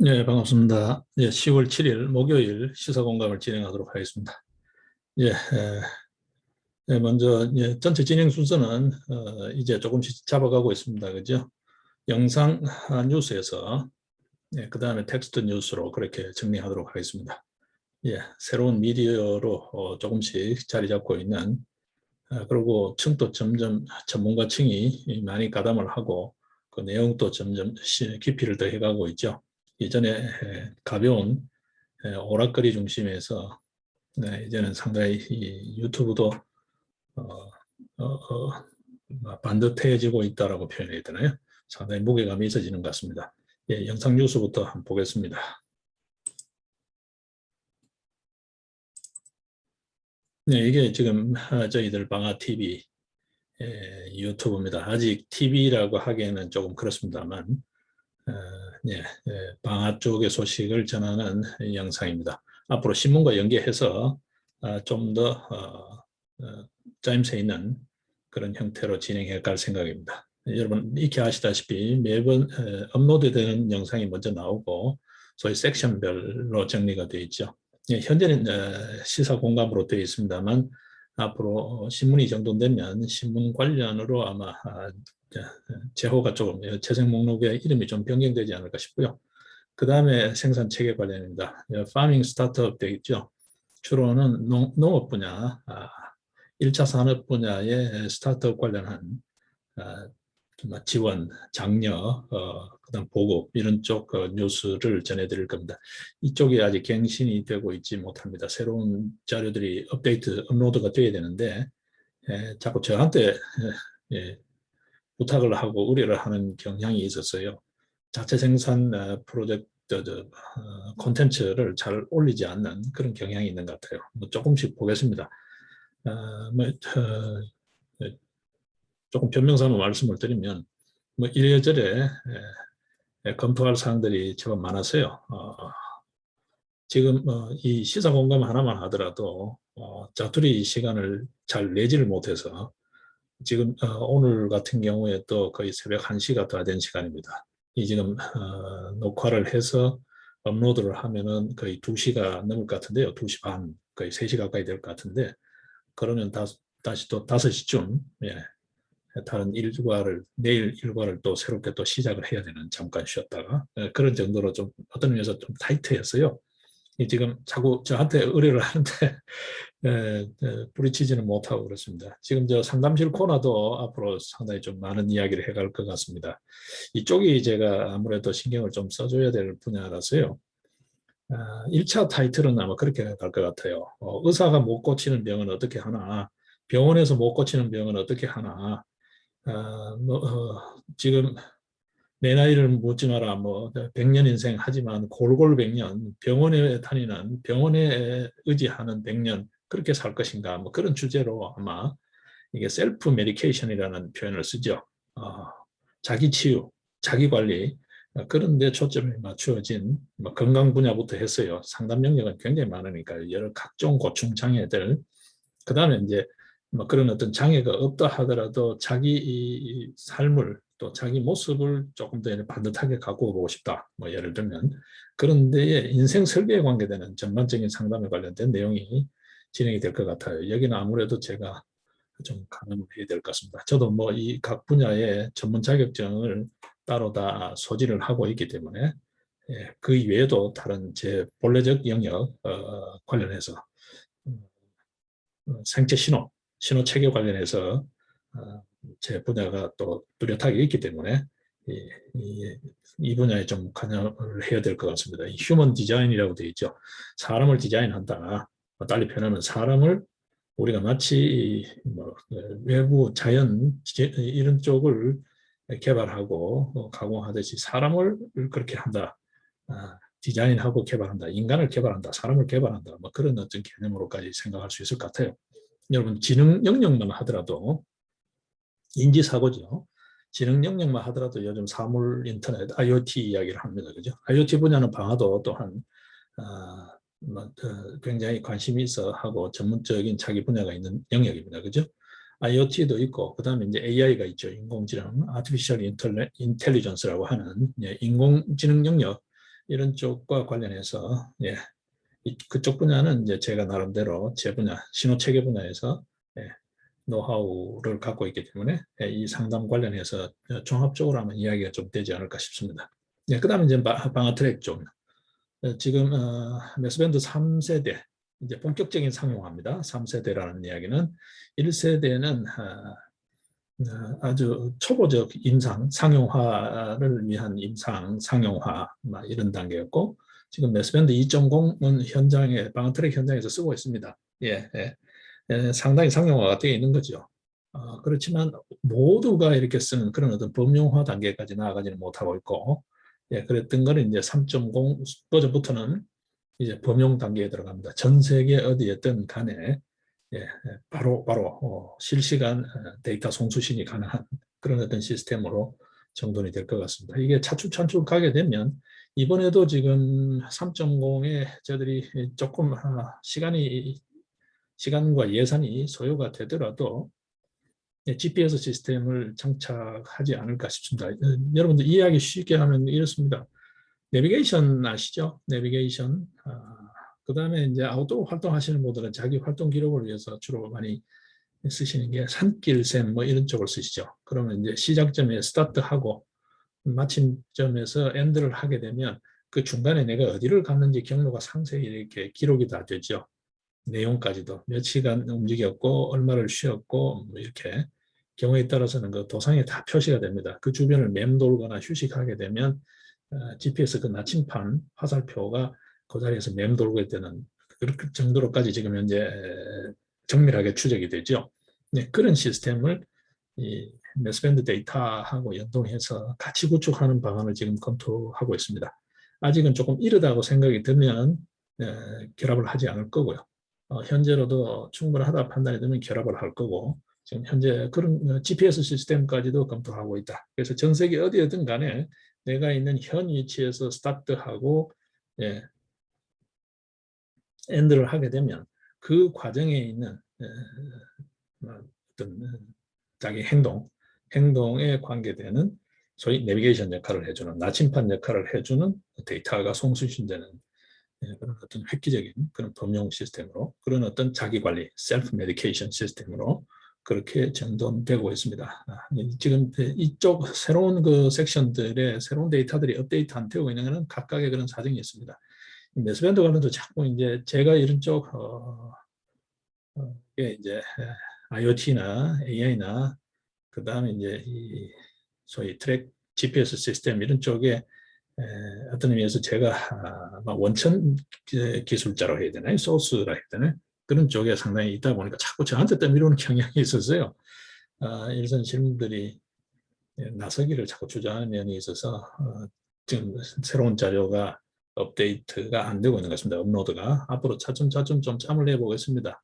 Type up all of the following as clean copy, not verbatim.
네, 반갑습니다. 예, 10월 7일 목요일 시사공감을 진행하도록 하겠습니다. 예, 먼저 전체 진행 순서는 이제 조금씩 잡아가고 있습니다. 그죠? 영상 뉴스에서 그 다음에 텍스트 뉴스로 그렇게 정리하도록 하겠습니다. 예, 새로운 미디어로 조금씩 자리 잡고 있는 그리고 층도 점점 전문가층이 많이 가담을 하고 그 내용도 점점 깊이를 더해가고 있죠. 예전에 가벼운 오락거리 중심에서 이제는 상당히 이 유튜브도 어, 어, 반듯해지고 있다라고 표현해야 되나요? 상당히 무게감이 있어지는 것 같습니다. 예, 영상 뉴스부터 한번 보겠습니다. 네, 이게 지금 저희들 방아 TV 유튜브입니다. 아직 TV라고 하기에는 조금 그렇습니다만, 어, 방아 쪽의 소식을 전하는 영상입니다. 앞으로 신문과 연계해서 좀 더 짜임새 있는 그런 형태로 진행해 갈 생각입니다. 여러분 익히 아시다시피 매번 업로드되는 영상이 먼저 나오고 소위 섹션별로 정리가 되어 있죠. 예, 현재는 시사 공감으로 되어 있습니다만 앞으로 신문이 정돈되면 신문 관련으로 아마 제호가 조금 재생 목록의 이름이 좀 변경되지 않을까 싶고요. 그 다음에 생산 체계 관련입니다. 파밍 스타트업 되어 있죠. 주로는 농업 분야, 1차 산업 분야의 스타트업 관련한 지원, 장려, 그다음 보급 이런 쪽 뉴스를 전해드릴 겁니다. 이쪽이 아직 갱신이 되고 있지 못합니다. 새로운 자료들이 업데이트, 업로드가 돼야 되는데 자꾸 저한테 예, 부탁을 하고 의뢰를 하는 경향이 있었어요. 자체 생산 프로젝트 콘텐츠를 잘 올리지 않는 그런 경향이 있는 것 같아요. 뭐 조금씩 보겠습니다. 조금 변명삼아 말씀을 드리면 뭐 이래저래 검토할 사항들이 제법 많았어요. 지금 이 시사 공감 하나만 하더라도 자투리 시간을 잘 내지를 못해서 지금 오늘 같은 경우에 또 거의 새벽 1시가 다 된 시간입니다. 이 지금 녹화를 해서 업로드를 하면은 거의 2시가 넘을 것 같은데요. 2시 반, 거의 3시 가까이 될 것 같은데 그러면 다시 또 5시쯤 다른 일과를 내일 일과를 또 새롭게 또 시작을 해야 되는 잠깐 쉬었다가 그런 정도로 좀 어떤 면에서 좀 타이트했어요. 지금 자꾸 저한테 의뢰를 하는데 뿌리치지는 못하고 그렇습니다. 지금 저 상담실 코너도 앞으로 상당히 좀 많은 이야기를 해갈 것 같습니다. 이쪽이 제가 아무래도 신경을 좀 써줘야 될 분야라서요. 1차 타이틀은 아마 그렇게 갈 것 같아요. 의사가 못 고치는 병은 어떻게 하나, 병원에서 못 고치는 병은 어떻게 하나, 지금 내 나이를 묻지 마라, 뭐, 100년 인생 하지만 골골 100년, 병원에 다니는, 병원에 의지하는 100년, 그렇게 살 것인가, 뭐 그런 주제로 아마 이게 셀프 메디케이션이라는 표현을 쓰죠. 어, 자기 치유, 자기 관리, 그런 데 초점이 맞추어진 뭐 건강 분야부터 했어요. 상담 영역은 굉장히 많으니까 여러 각종 고충 장애들, 그 다음에 이제 뭐 그런 어떤 장애가 없다 하더라도 자기 삶을 또 자기 모습을 조금 더 반듯하게 갖고 보고 싶다. 뭐 예를 들면 그런 데에 인생 설계에 관계되는 전반적인 상담에 관련된 내용이 진행이 될 것 같아요. 여기는 아무래도 제가 좀 강화를 해야 될 것 같습니다. 저도 뭐 이 각 분야의 전문 자격증을 따로 다 소지를 하고 있기 때문에 그 이외에도 다른 제 본래적 영역 관련해서 생체 신호 체계 관련해서 제 분야가 또 뚜렷하게 있기 때문에 이 분야에 좀 관여를 해야 될 것 같습니다. 휴먼 디자인이라고 되어 있죠. 사람을 디자인한다. 달리 표현하면 사람을 우리가 마치 뭐 외부 자연 이런 쪽을 개발하고 가공하듯이 사람을 그렇게 한다. 디자인하고 개발한다. 인간을 개발한다. 사람을 개발한다. 뭐 그런 어떤 개념으로까지 생각할 수 있을 것 같아요. 여러분 지능 영역만 하더라도 인지사고죠. 지능 영역만 하더라도 요즘 사물 인터넷 IoT 이야기를 합니다. 그죠? IoT 분야는 방화도 또한 굉장히 관심이 있어 하고 전문적인 자기 분야가 있는 영역입니다. 그죠? IoT도 있고 그다음에 이제 AI가 있죠. 인공지능, Artificial Intelligence라고 하는 인공지능 영역 이런 쪽과 관련해서 예, 그쪽 분야는 이제 제가 나름대로 제 분야 신호체계 분야에서 예, 노하우를 갖고 있기 때문에 예, 이 상담 관련해서 종합적으로 하면 이야기가 좀 되지 않을까 싶습니다. 예, 그다음에 이제 방어 트랙 쪽 지금 메스밴드 3세대 이제 본격적인 상용화입니다. 3세대라는 이야기는 1세대는 아주 초보적 임상 상용화를 위한 임상 상용화 이런 단계였고 지금 메스밴드 2.0은 현장에 방어 트랙 현장에서 쓰고 있습니다. 예, 예. 상당히 상용화가 되어 있는 거죠. 그렇지만 모두가 이렇게 쓰는 그런 어떤 범용화 단계까지 나아가지는 못하고 있고, 예, 그랬던 거는 이제 3.0 버전부터는 이제 범용 단계에 들어갑니다. 전 세계 어디에든 간에 예, 바로 실시간 데이터 송수신이 가능한 그런 어떤 시스템으로 정돈이 될 것 같습니다. 이게 차츰차츰 가게 되면 이번에도 지금 3.0에 저희들이 조금 시간과 예산이 소요가 되더라도 GPS 시스템을 장착하지 않을까 싶습니다. 여러분들 이해하기 쉽게 하면 이렇습니다. 내비게이션 아시죠? 내비게이션. 그 다음에 이제 아웃도어 활동하시는 분들은 자기 활동 기록을 위해서 주로 많이 쓰시는 게 산길샘 뭐 이런 쪽을 쓰시죠. 그러면 이제 시작점에 스타트하고 마침점에서 엔드를 하게 되면 그 중간에 내가 어디를 갔는지 경로가 상세히 이렇게 기록이 다 되죠. 내용까지도 몇 시간 움직였고 얼마를 쉬었고 뭐 이렇게 경우에 따라서는 그 도상에 다 표시가 됩니다. 그 주변을 맴돌거나 휴식하게 되면 GPS 그 나침판 화살표가 그 자리에서 맴돌게 되는 그 정도로까지 지금 현재 정밀하게 추적이 되죠. 네, 그런 시스템을 이 메스밴드 데이터하고 연동해서 같이 구축하는 방안을 지금 검토하고 있습니다. 아직은 조금 이르다고 생각이 들면 결합을 하지 않을 거고요. 현재로도 충분하다 판단이 되면 결합을 할 거고 지금 현재 그런 GPS 시스템까지도 검토하고 있다. 그래서 전 세계 어디에든 간에 내가 있는 현 위치에서 스타트하고 예, 엔드를 하게 되면 그 과정에 있는 어떤 자기 행동에 관계되는 소위 내비게이션 역할을 해주는 나침판 역할을 해주는 데이터가 송수신되는 그런 어떤 획기적인 그런 범용 시스템으로 그런 어떤 자기관리 셀프 메디케이션 시스템으로 그렇게 정돈되고 있습니다. 지금 이쪽 새로운 그 섹션들의 새로운 데이터들이 업데이트 안 되고 있는 것은 각각의 그런 사정이 있습니다. 메스밴드 관련도 자꾸 이제 제가 이런 쪽 이제 IoT나 AI나 그 다음에 이제 이 소위 트랙 GPS 시스템 이런 쪽에 어떤 의미에서 제가 원천 기술자로 해야 되나요? 소스라 해야 되나요? 그런 쪽에 상당히 있다 보니까 자꾸 저한테 떠밀어오는 경향이 있어서요. 일선 실무들이 나서기를 자꾸 주저하는 면이 있어서 지금 새로운 자료가 업데이트가 안 되고 있는 것 같습니다. 업로드가. 앞으로 차츰차츰 좀 짬을 내보겠습니다.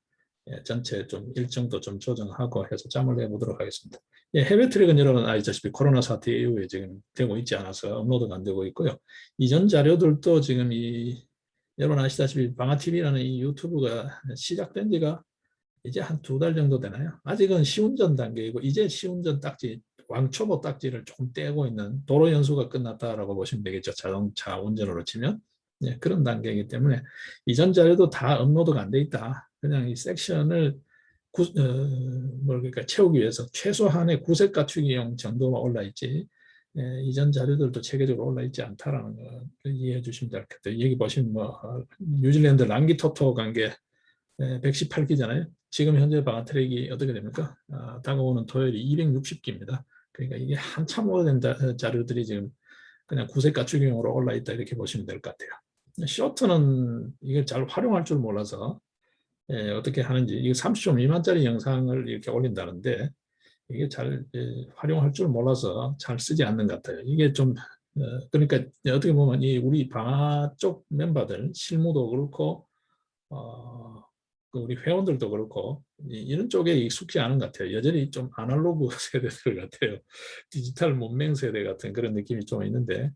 전체 좀 일정도 좀 조정하고 해서 짬을 내보도록 하겠습니다. 해외 트랙은 여러분 아시다시피 코로나 사태 이후에 지금 되고 있지 않아서 업로드가 안 되고 있고요. 이전 자료들도 지금 여러분 아시다시피 방아TV라는 이 유튜브가 시작된 지가 이제 한 2달 정도 되나요? 아직은 시운전 단계이고 이제 시운전 딱지 왕초보 딱지를 조금 떼고 있는 도로 연수가 끝났다라고 보시면 되겠죠. 자동차 운전으로 치면 그런 단계이기 때문에 이전 자료도 다 업로드가 안 돼 있다. 그냥 이 섹션을 그러니까 채우기 위해서 최소한의 구색 갖추기용 정도만 올라 있지 이전 자료들도 체계적으로 올라 있지 않다라는 거 이해해 주시면 될 것 같아요. 여기 보시면 뭐 뉴질랜드 랑기토토 관계 118기잖아요. 지금 현재 방아 트랙이 어떻게 됩니까? 다가오는 토요일이 260기입니다. 그러니까 이게 한참 오래된 자료들이 지금 그냥 구색 갖추기용으로 올라 있다 이렇게 보시면 될 것 같아요. 쇼트는 이걸 잘 활용할 줄 몰라서 어떻게 하는지 이게 30초 미만짜리 영상을 이렇게 올린다는데 이게 잘 활용할 줄 몰라서 잘 쓰지 않는 것 같아요. 이게 좀 그러니까 어떻게 보면 이 우리 방아 쪽 멤버들 실무도 그렇고 그 우리 회원들도 그렇고 이런 쪽에 익숙지 않은 것 같아요. 여전히 좀 아날로그 세대들 같아요. 디지털 문맹 세대 같은 그런 느낌이 좀 있는데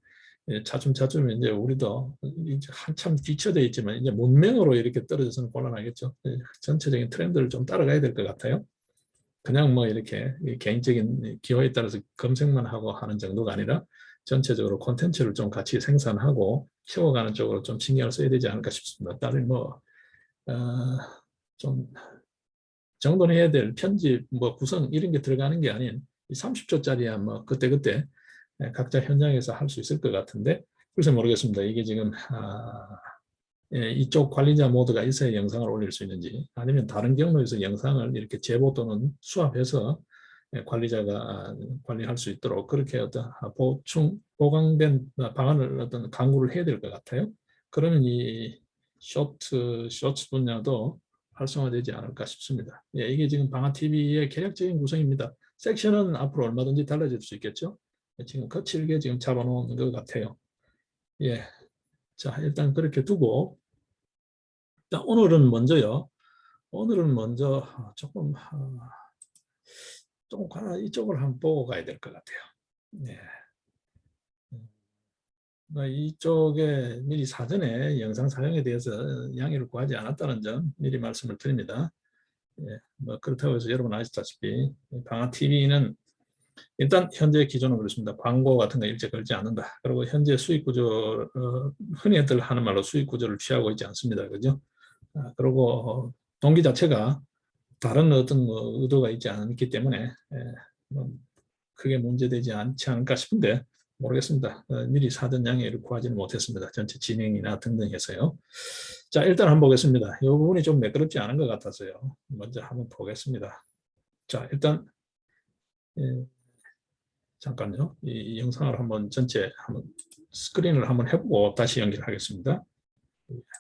차츰차츰 이제 우리도 이제 한참 뒤쳐져 있지만 이제 문맹으로 이렇게 떨어져서는 곤란하겠죠. 전체적인 트렌드를 좀 따라가야 될 것 같아요. 그냥 뭐 이렇게 개인적인 기호에 따라서 검색만 하고 하는 정도가 아니라 전체적으로 콘텐츠를 좀 같이 생산하고 키워가는 쪽으로 좀 신경을 써야 되지 않을까 싶습니다. 다른 좀 정돈해야 될 편집, 구성 이런 게 들어가는 게 아닌 30초짜리야 그때그때 각자 현장에서 할 수 있을 것 같은데 글쎄 모르겠습니다. 이게 지금 이쪽 관리자 모드가 있어야 영상을 올릴 수 있는지 아니면 다른 경로에서 영상을 이렇게 제보 또는 수합해서 관리자가 관리할 수 있도록 그렇게 어떤 보강된 방안을 어떤 강구를 해야 될 것 같아요. 그러면 이 쇼츠 분야도 활성화되지 않을까 싶습니다. 예, 이게 지금 방아TV의 계략적인 구성입니다. 섹션은 앞으로 얼마든지 달라질 수 있겠죠. 지금 거칠게 지금 잡아놓은 것 같아요. 예, 자 일단 그렇게 두고 자, 오늘은 먼저 조금 이쪽을 한번 보고 가야 될 것 같아요. 네. 이쪽에 미리 사전에 영상 사용에 대해서 양해를 구하지 않았다는 점 미리 말씀을 드립니다. 예, 그렇다고 해서 여러분 아시다시피 방아TV는 일단 현재 기존은 그렇습니다. 광고 같은 거 일제 걸지 않는다. 그리고 현재 수익 구조, 흔히들 하는 말로 수익 구조를 취하고 있지 않습니다. 그죠? 그리고 동기 자체가 다른 어떤 의도가 있지 않기 때문에 크게 문제되지 않지 않을까 싶은데 모르겠습니다. 미리 사전 양해를 구하지는 못했습니다. 전체 진행이나 등등 해서요. 자, 일단 한번 보겠습니다. 이 부분이 좀 매끄럽지 않은 것 같아서요. 먼저 한번 보겠습니다. 자, 일단 잠깐요. 이 영상을 한번 전체 한번 스크린을 한번 해보고 다시 연결하겠습니다.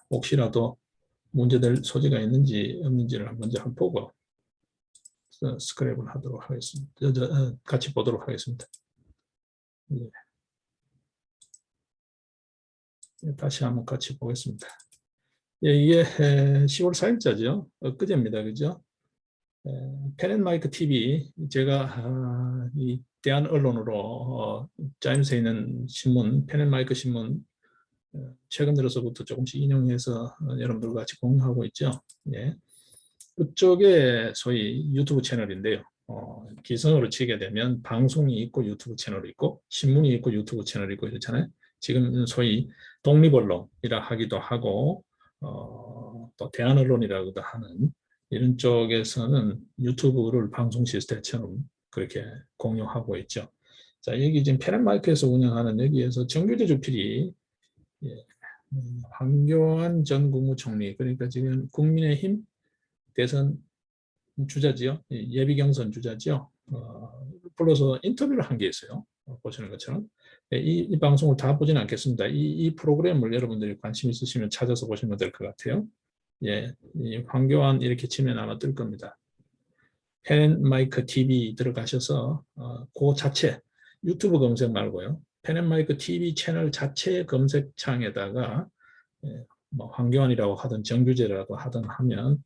혹시라도 문제될 소지가 있는지 없는지를 먼저 한번 보고 스크랩을 하도록 하겠습니다. 같이 보도록 하겠습니다. 예. 다시 한번 같이 보겠습니다. 예, 이게 10월 4일자죠. 엊그제입니다. 그죠? 펜앤마이크 TV 제가 이 대한 언론으로 짜임새 있는 신문 펜앤마이크 신문 최근 들어서부터 조금씩 인용해서 여러분들과 같이 공유하고 있죠. 예. 그쪽에 소위 유튜브 채널인데요. 기성으로 치게 되면 방송이 있고 유튜브 채널이 있고 신문이 있고 유튜브 채널이 있고 이렇잖아요. 지금 소위 독립언론이라 하기도 하고 또 대한언론이라고도 하는 이런 쪽에서는 유튜브를 방송 시스템처럼 그렇게 공유하고 있죠. 자, 여기 지금 페렌마이크에서 운영하는 여기에서 정규재 주필이 예, 황교안 전 국무총리 그러니까 지금 국민의힘 대선 주자지요. 예비 경선 주자지요. 불러서 인터뷰를 한 게 있어요. 보시는 것처럼. 이 방송을 다 보지는 않겠습니다. 이 프로그램을 여러분들이 관심 있으시면 찾아서 보시면 될 것 같아요. 예, 이 황교안 이렇게 치면 아마 뜰 겁니다. 펜앤마이크 TV 들어가셔서 그 자체 유튜브 검색 말고요. 펜앤마이크 TV 채널 자체 검색창에다가 황교안이라고 하든 정규재라고 하든 하면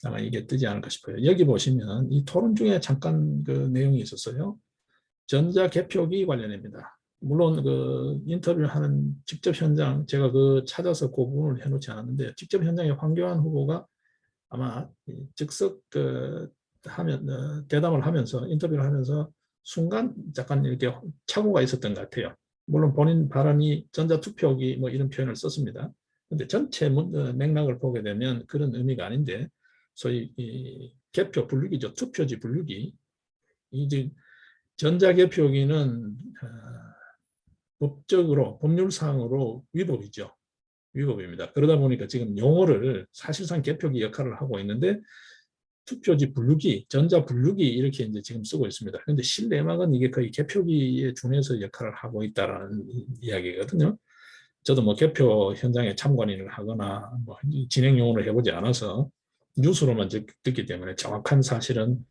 아마 이게 뜨지 않을까 싶어요. 여기 보시면 이 토론 중에 잠깐 그 내용이 있었어요. 전자개표기 관련입니다. 물론 그 인터뷰하는 직접 현장 제가 찾아서 그 부분을 해놓지 않았는데 직접 현장에 황교안 후보가 아마 즉석 대담을 하면서 인터뷰를 하면서 순간 잠깐 이렇게 착오가 있었던 것 같아요. 물론 본인 발언이 전자투표기 이런 표현을 썼습니다. 근데 전체 맥락을 보게 되면 그런 의미가 아닌데 소위 개표 분류기죠. 투표지 분류기. 이제 전자개표기는 법적으로 법률상으로 위법이죠. 위법입니다. 그러다 보니까 지금 용어를 사실상 개표기 역할을 하고 있는데 투표지 분류기, 전자 분류기 이렇게 이제 지금 쓰고 있습니다. 그런데 실내막은 이게 거의 개표기에 준해서 역할을 하고 있다라는 이야기거든요. 저도 개표 현장에 참관인을 하거나 진행 용어를 해보지 않아서 뉴스로만 듣기 때문에 정확한 사실은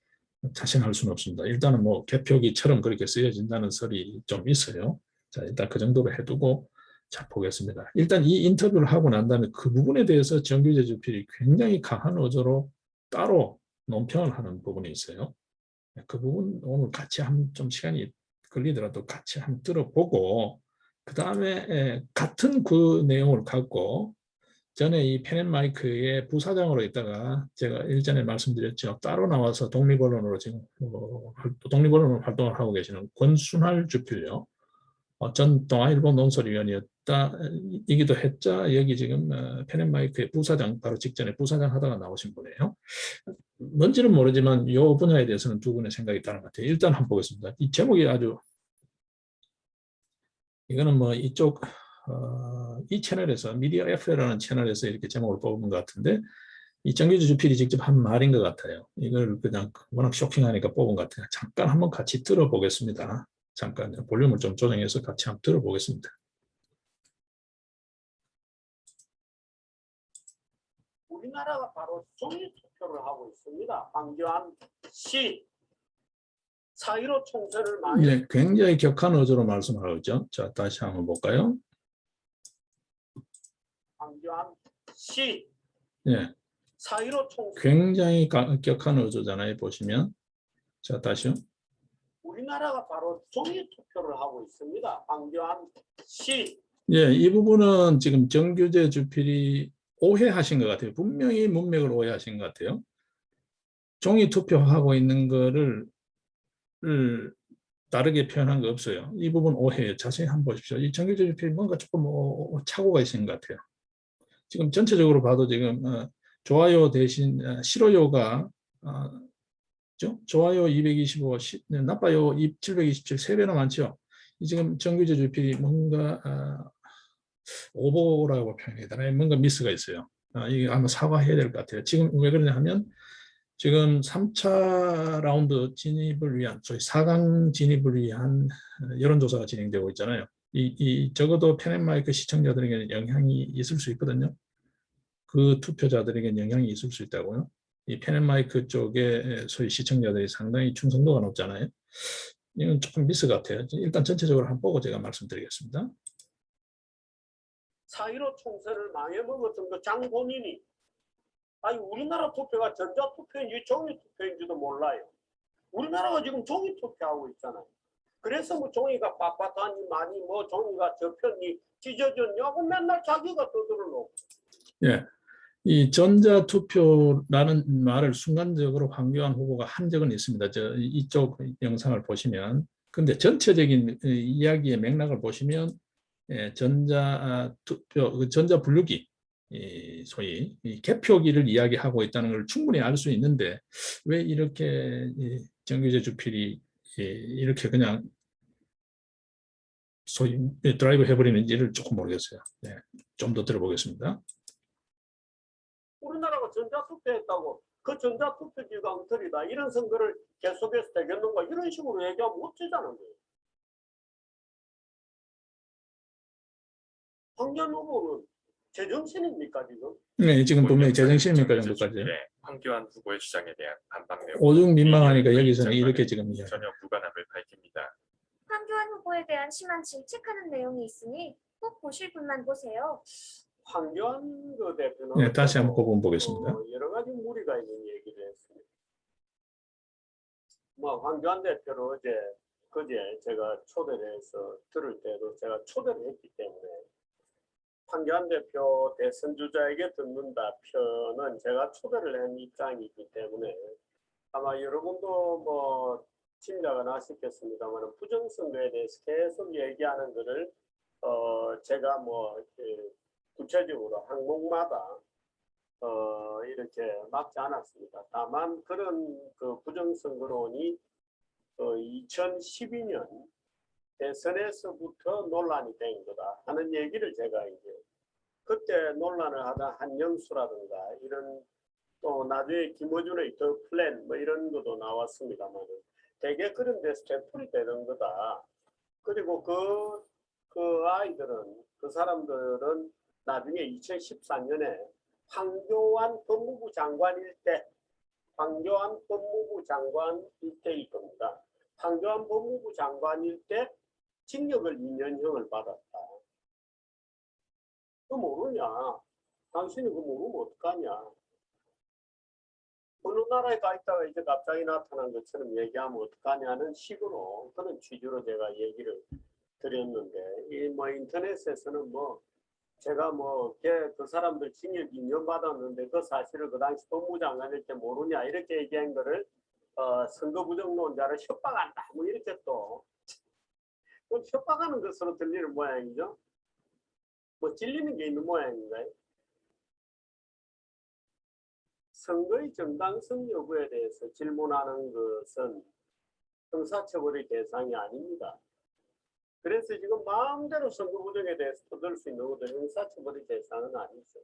자신할 수는 없습니다. 일단은 개표기처럼 그렇게 쓰여진다는 설이 좀 있어요. 자, 일단 그 정도로 해두고 자 보겠습니다. 일단 이 인터뷰를 하고 난 다음에 그 부분에 대해서 정규재 주필이 굉장히 강한 어조로 따로 논평을 하는 부분이 있어요. 그 부분 오늘 같이 좀 시간이 걸리더라도 같이 한번 들어보고 그 다음에 같은 그 내용을 갖고 전에 이 펜앤마이크의 부사장으로 있다가 제가 일전에 말씀드렸죠. 따로 나와서 독립언론으로 지금 독립언론으로 활동을 하고 계시는 권순할 주필요. 전 동아일보 논설위원이었다 이기도 했자 여기 지금 페넨마이크의 부사장 바로 직전에 부사장 하다가 나오신 분이에요. 뭔지는 모르지만 이 분야에 대해서는 두 분의 생각이 다른 것 같아요. 일단 한번 보겠습니다. 이 제목이 아주 이거는 뭐 이쪽 이 채널에서 미디어 F라는 채널에서 이렇게 제목을 뽑은 것 같은데 이 정규주 주필이 직접 한 말인 것 같아요. 이걸 그냥 워낙 쇼킹하니까 뽑은 것 같아요. 잠깐 한번 같이 들어보겠습니다. 잠깐 볼륨을 좀 조정해서 같이 한번 들어보겠습니다. 우리나라가 바로 종이 투표를 하고 있습니다. 황교안 씨 4.15 총선을 많이 네, 굉장히 격한 어조로 말씀하고 있죠. 자, 다시 한번 볼까요? 황교안 씨 네, 4.15 총선 굉장히 격한 어조잖아요. 보시면. 자, 다시요. 우리나라가 바로 종이 투표를 하고 있습니다. 황교안 씨 예, 이 부분은 지금 정규재 주필이 오해하신 것 같아요. 분명히 문맥을 오해하신 것 같아요. 종이 투표하고 있는 거를 다르게 표현한 거 없어요. 이 부분 오해예요. 자세히 한번 보십시오. 이 정규재 주필이 뭔가 조금 착오가 있는 것 같아요. 지금 전체적으로 봐도 지금 좋아요 대신 싫어요가 좋아요 225, 나빠요 727, 3배나 많죠. 지금 정규재 주필이 뭔가 오보라고 표현해야 되나요? 뭔가 미스가 있어요. 이게 아마 사과해야 될 것 같아요. 지금 왜 그러냐 하면 지금 3차 라운드 진입을 위한 저희 4강 진입을 위한 여론조사가 진행되고 있잖아요. 적어도 페넨마이크 시청자들에게는 영향이 있을 수 있거든요. 그 투표자들에게는 영향이 있을 수 있다고요. 이 페넨마이크 쪽에 소위 시청자들이 상당히 충성도가 높잖아요. 이건 조금 미스 같아요. 일단 전체적으로 한번 보고 제가 말씀드리겠습니다. 4.15 총선을 망해먹었던 그 장본인이 아니 우리나라 투표가 전자투표인지 종이투표인지도 몰라요. 우리나라가 지금 종이투표하고 있잖아요. 그래서 뭐 종이가 빳빳하니 많이 뭐 종이가 저편이 찢어졌냐고 맨날 자기가 떠들어놓고. 예, 이 전자투표라는 말을 순간적으로 황교안 후보가 한 적은 있습니다. 이쪽 영상을 보시면. 근데 전체적인 이야기의 맥락을 보시면 전자투표, 전자분류기, 소위 개표기를 이야기하고 있다는 걸 충분히 알 수 있는데 왜 이렇게 정규재 주필이 이렇게 그냥 소위 드라이브 해버리는지를 조금 모르겠어요. 네, 좀 더 들어보겠습니다. 우리나라가 전자투표했다고 그 전자투표지가 엉터리다 이런 선거를 계속해서 되겠는가 이런 식으로 얘기하면 어쩌자는 거예요. 황교안 후보는 제정신입니까 지금? 네, 지금 분명히 제정신입니까 정도까지. 황교안 후보의 주장에 대한 반박 내용. 오중 민망하니까 여기서는 이렇게 지금 전혀 무관함을 밝힙니다. 황교안 후보에 대한 심한 질책하는 내용이 있으니 꼭 보실 분만 보세요. 황교안 그 대표는 네, 다시 한번 그 부분 보겠습니다. 여러 가지 무리가 있는 얘기를 했습니다. 뭐 황교안 대표를 그제 제가 초대를 해서 들을 때도 제가 초대를 했기 때문에 황교안 대표 대선 주자에게 듣는다 편은 제가 초대를 한 입장이기 때문에 아마 여러분도 뭐 짐작은 하셨겠습니다만 부정선거에 대해서 계속 얘기하는 것을 제가 뭐 구체적으로 항목마다 이렇게 막지 않았습니다. 다만 그런 그 부정선거론이 2012년 대선에서부터 논란이 된 거다 하는 얘기를 제가 이제 그때 논란을 하던 한영수라든가 이런 또 나중에 김어준의 더 플랜 뭐 이런 것도 나왔습니다만 대개 그런 데서 되풀이 되는 거다. 그리고 그 아이들은 그 사람들은 나중에 2014년에 황교안 법무부 장관일 때 황교안 법무부 장관일 때일 겁니다. 황교안 법무부 장관일 때 징역을 2년형을 받았다. 그거 모르냐? 당신이 그거 모르면 어떡하냐? 어느 나라에 가 있다가 이제 갑자기 나타난 것처럼 얘기하면 어떡하냐는 식으로 그런 취지로 제가 얘기를 드렸는데 이 뭐 인터넷에서는 뭐 제가 뭐 그 사람들 징역 2년 받았는데 그 사실을 그 당시 법무장관일 때 모르냐 이렇게 얘기한 거를 선거 부정론자를 협박한다 뭐 이렇게 또 좀 협박하는 것으로 들리는 모양이죠. 뭐 찔리는 게 있는 모양인가요? 선거의 정당성 여부에 대해서 질문하는 것은 형사처벌의 대상이 아닙니다. 그래서 지금 마음대로 선거 부정에 대해서 떠들 수 있는 것도 형사처벌의 대상은 아니죠.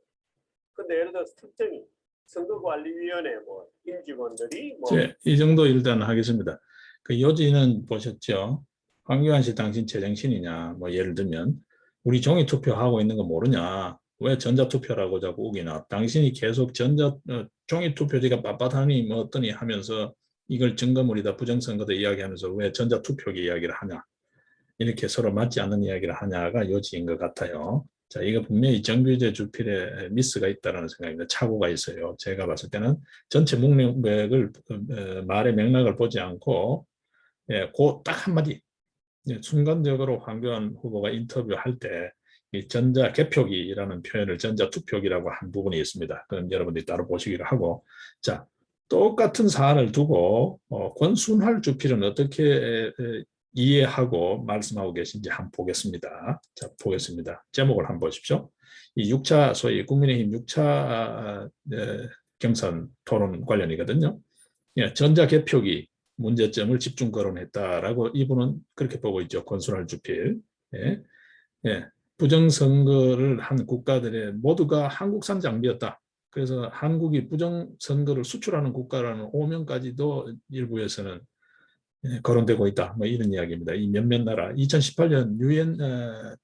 근데 예를 들어서 특정인 선거관리위원회 뭐 임직원들이 뭐 이 정도 일단 하겠습니다. 그 요지는 보셨죠? 황교안 씨 당신 제정신이냐? 뭐 예를 들면 우리 종이 투표하고 있는 거 모르냐? 왜 전자 투표라고 자꾸 우기나? 당신이 계속 종이 투표지가 빳빳하니 뭐 어떠니 하면서 이걸 증거물이다 부정선거다 이야기하면서 왜 전자 투표기 이야기를 하냐? 이렇게 서로 맞지 않는 이야기를 하냐가 요지인 것 같아요. 자, 이거 분명히 정규제 주필에 미스가 있다는 생각입니다. 착오가 있어요. 제가 봤을 때는 전체 문맥을 말의 맥락을 보지 않고 예, 그딱 한마디 순간적으로 황교안 후보가 인터뷰할 때 이 전자 개표기라는 표현을 전자 투표기라고 한 부분이 있습니다. 그럼 여러분들이 따로 보시기를 하고 자 똑같은 사안을 두고 권순할 주필은 어떻게 이해하고 말씀하고 계신지 한번 보겠습니다. 자, 보겠습니다. 제목을 한번 보십시오. 이 6차 소위 국민의힘 6차 경선 토론 관련이거든요. 예, 전자개표기 문제점을 집중 거론했다라고 이분은 그렇게 보고 있죠. 권순할 주필. 예, 예, 부정선거를 한 국가들의 모두가 한국산 장비였다. 그래서 한국이 부정선거를 수출하는 국가라는 오명까지도 일부에서는 거론되고 있다. 뭐 이런 이야기입니다. 이 몇몇 나라 2018년 유엔에서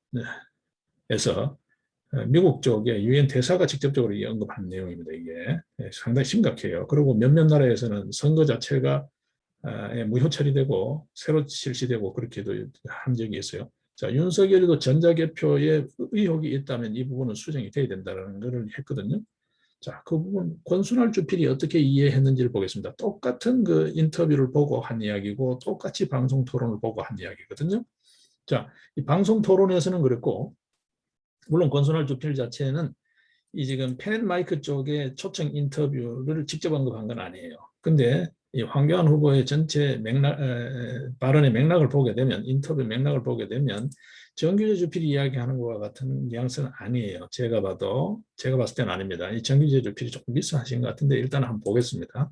미국 쪽에 유엔 대사가 직접적으로 언급한 내용입니다. 이게 상당히 심각해요. 그리고 몇몇 나라에서는 선거 자체가 무효 처리되고 새로 실시되고 그렇게도 한 적이 있어요. 자, 윤석열이도 전자개표에 의혹이 있다면 이 부분은 수정이 돼야 된다는 것을 했거든요. 자, 그 부분 권순할 주필이 어떻게 이해했는지를 보겠습니다. 똑같은 그 인터뷰를 보고 한 이야기고 똑같이 방송 토론을 보고 한 이야기거든요. 자, 이 방송 토론에서는 그랬고 물론 권순할 주필 자체는 이 지금 펜마이크 쪽에 초청 인터뷰를 직접 언급한 건 아니에요. 근데 이 황교안 후보의 전체 발언의 맥락을 보게 되면 인터뷰 맥락을 보게 되면 정규재 주필이 이야기하는 것과 같은 뉘앙스는 아니에요. 제가 봤을 때는 아닙니다. 이 정규재 주필이 조금 미스하신 것 같은데 일단 한번 보겠습니다.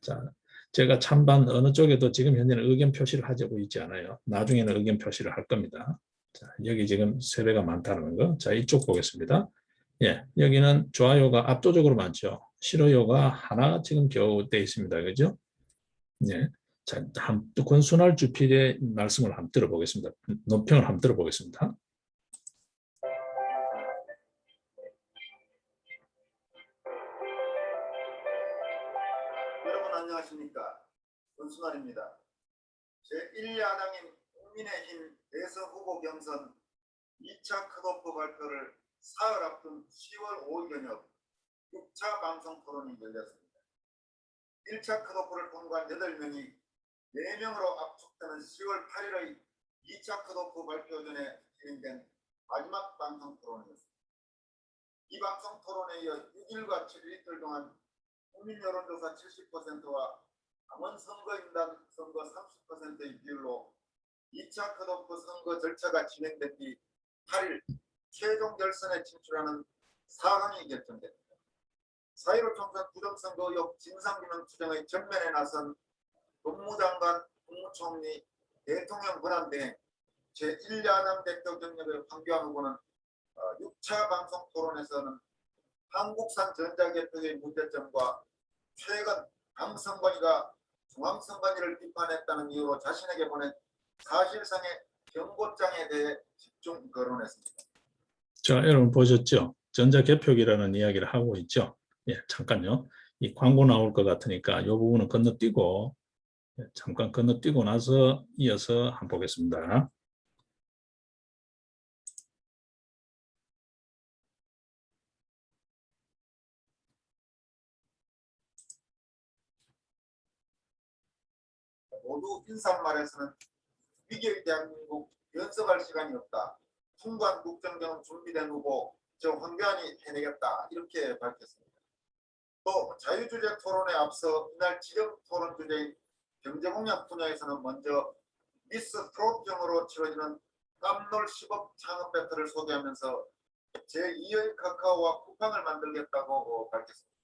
자, 제가 찬반 어느 쪽에도 지금 현재는 의견 표시를 하고 있지 않아요. 나중에는 의견 표시를 할 겁니다. 자, 여기 지금 세배가 많다는 거. 자, 이쪽 보겠습니다. 예, 여기는 좋아요가 압도적으로 많죠. 싫어요가 하나 지금 겨우 돼 있습니다. 그죠? 예. 자, 권순할 주필의 말씀을 한번 들어보겠습니다. 논평을 한번 들어보겠습니다. 여러분 안녕하십니까? 권순할입니다. 제1야당인 국민의힘 대선 후보 경선 2차 컷오프 발표를 사흘 앞둔 10월 5일 저녁 6차 방송 토론이 열렸습니다. 1차 컷오프를 통과한 8명이 4명으로 압축되는 10월 8일의 2차 컷오프 발표 전에 진행된 마지막 방송 토론이었습니다. 이 방송 토론에 이어 6일과 7일 이틀 동안 국민 여론조사 70%와 당원 선거인단 선거 30%의 비율로 2차 컷오프 선거 절차가 진행된 뒤 8일 최종 결선에 진출하는 4강이 결정됩니다. 4.15 총선 부정선거 의혹 진상규명 추정의 전면에 나선 법무장관, 국무총리, 대통령 권한 등 제1야당 대표 경력의 황교안 후보는 6차 방송 토론에서는 한국산 전자개표의 문제점과 최근 당선관위가 중앙선관위를 비판했다는 이유로 자신에게 보낸 사실상의 경고장에 대해 집중 거론했습니다. 자, 여러분 보셨죠? 전자개표기라는 이야기를 하고 있죠? 예, 잠깐요. 이 광고 나올 것 같으니까 이 부분은 건너뛰고 잠깐 건너뛰고 나서 이어서 한번 보겠습니다. 모두 인사말에서는 위기의 대한민국 연습할 시간이 없다. 풍부한 국정경험 준비된 후보 저 황교안이 해내겠다 이렇게 밝혔습니다. 또 자유주제 토론에 앞서 이날 지역 토론 주제인 경제공약 분야에서는 먼저 미스 트롯 등으로 치러지는 깜놀 10억 창업 배틀을 소개하면서 제2의 카카오와 쿠팡을 만들겠다고 밝혔습니다.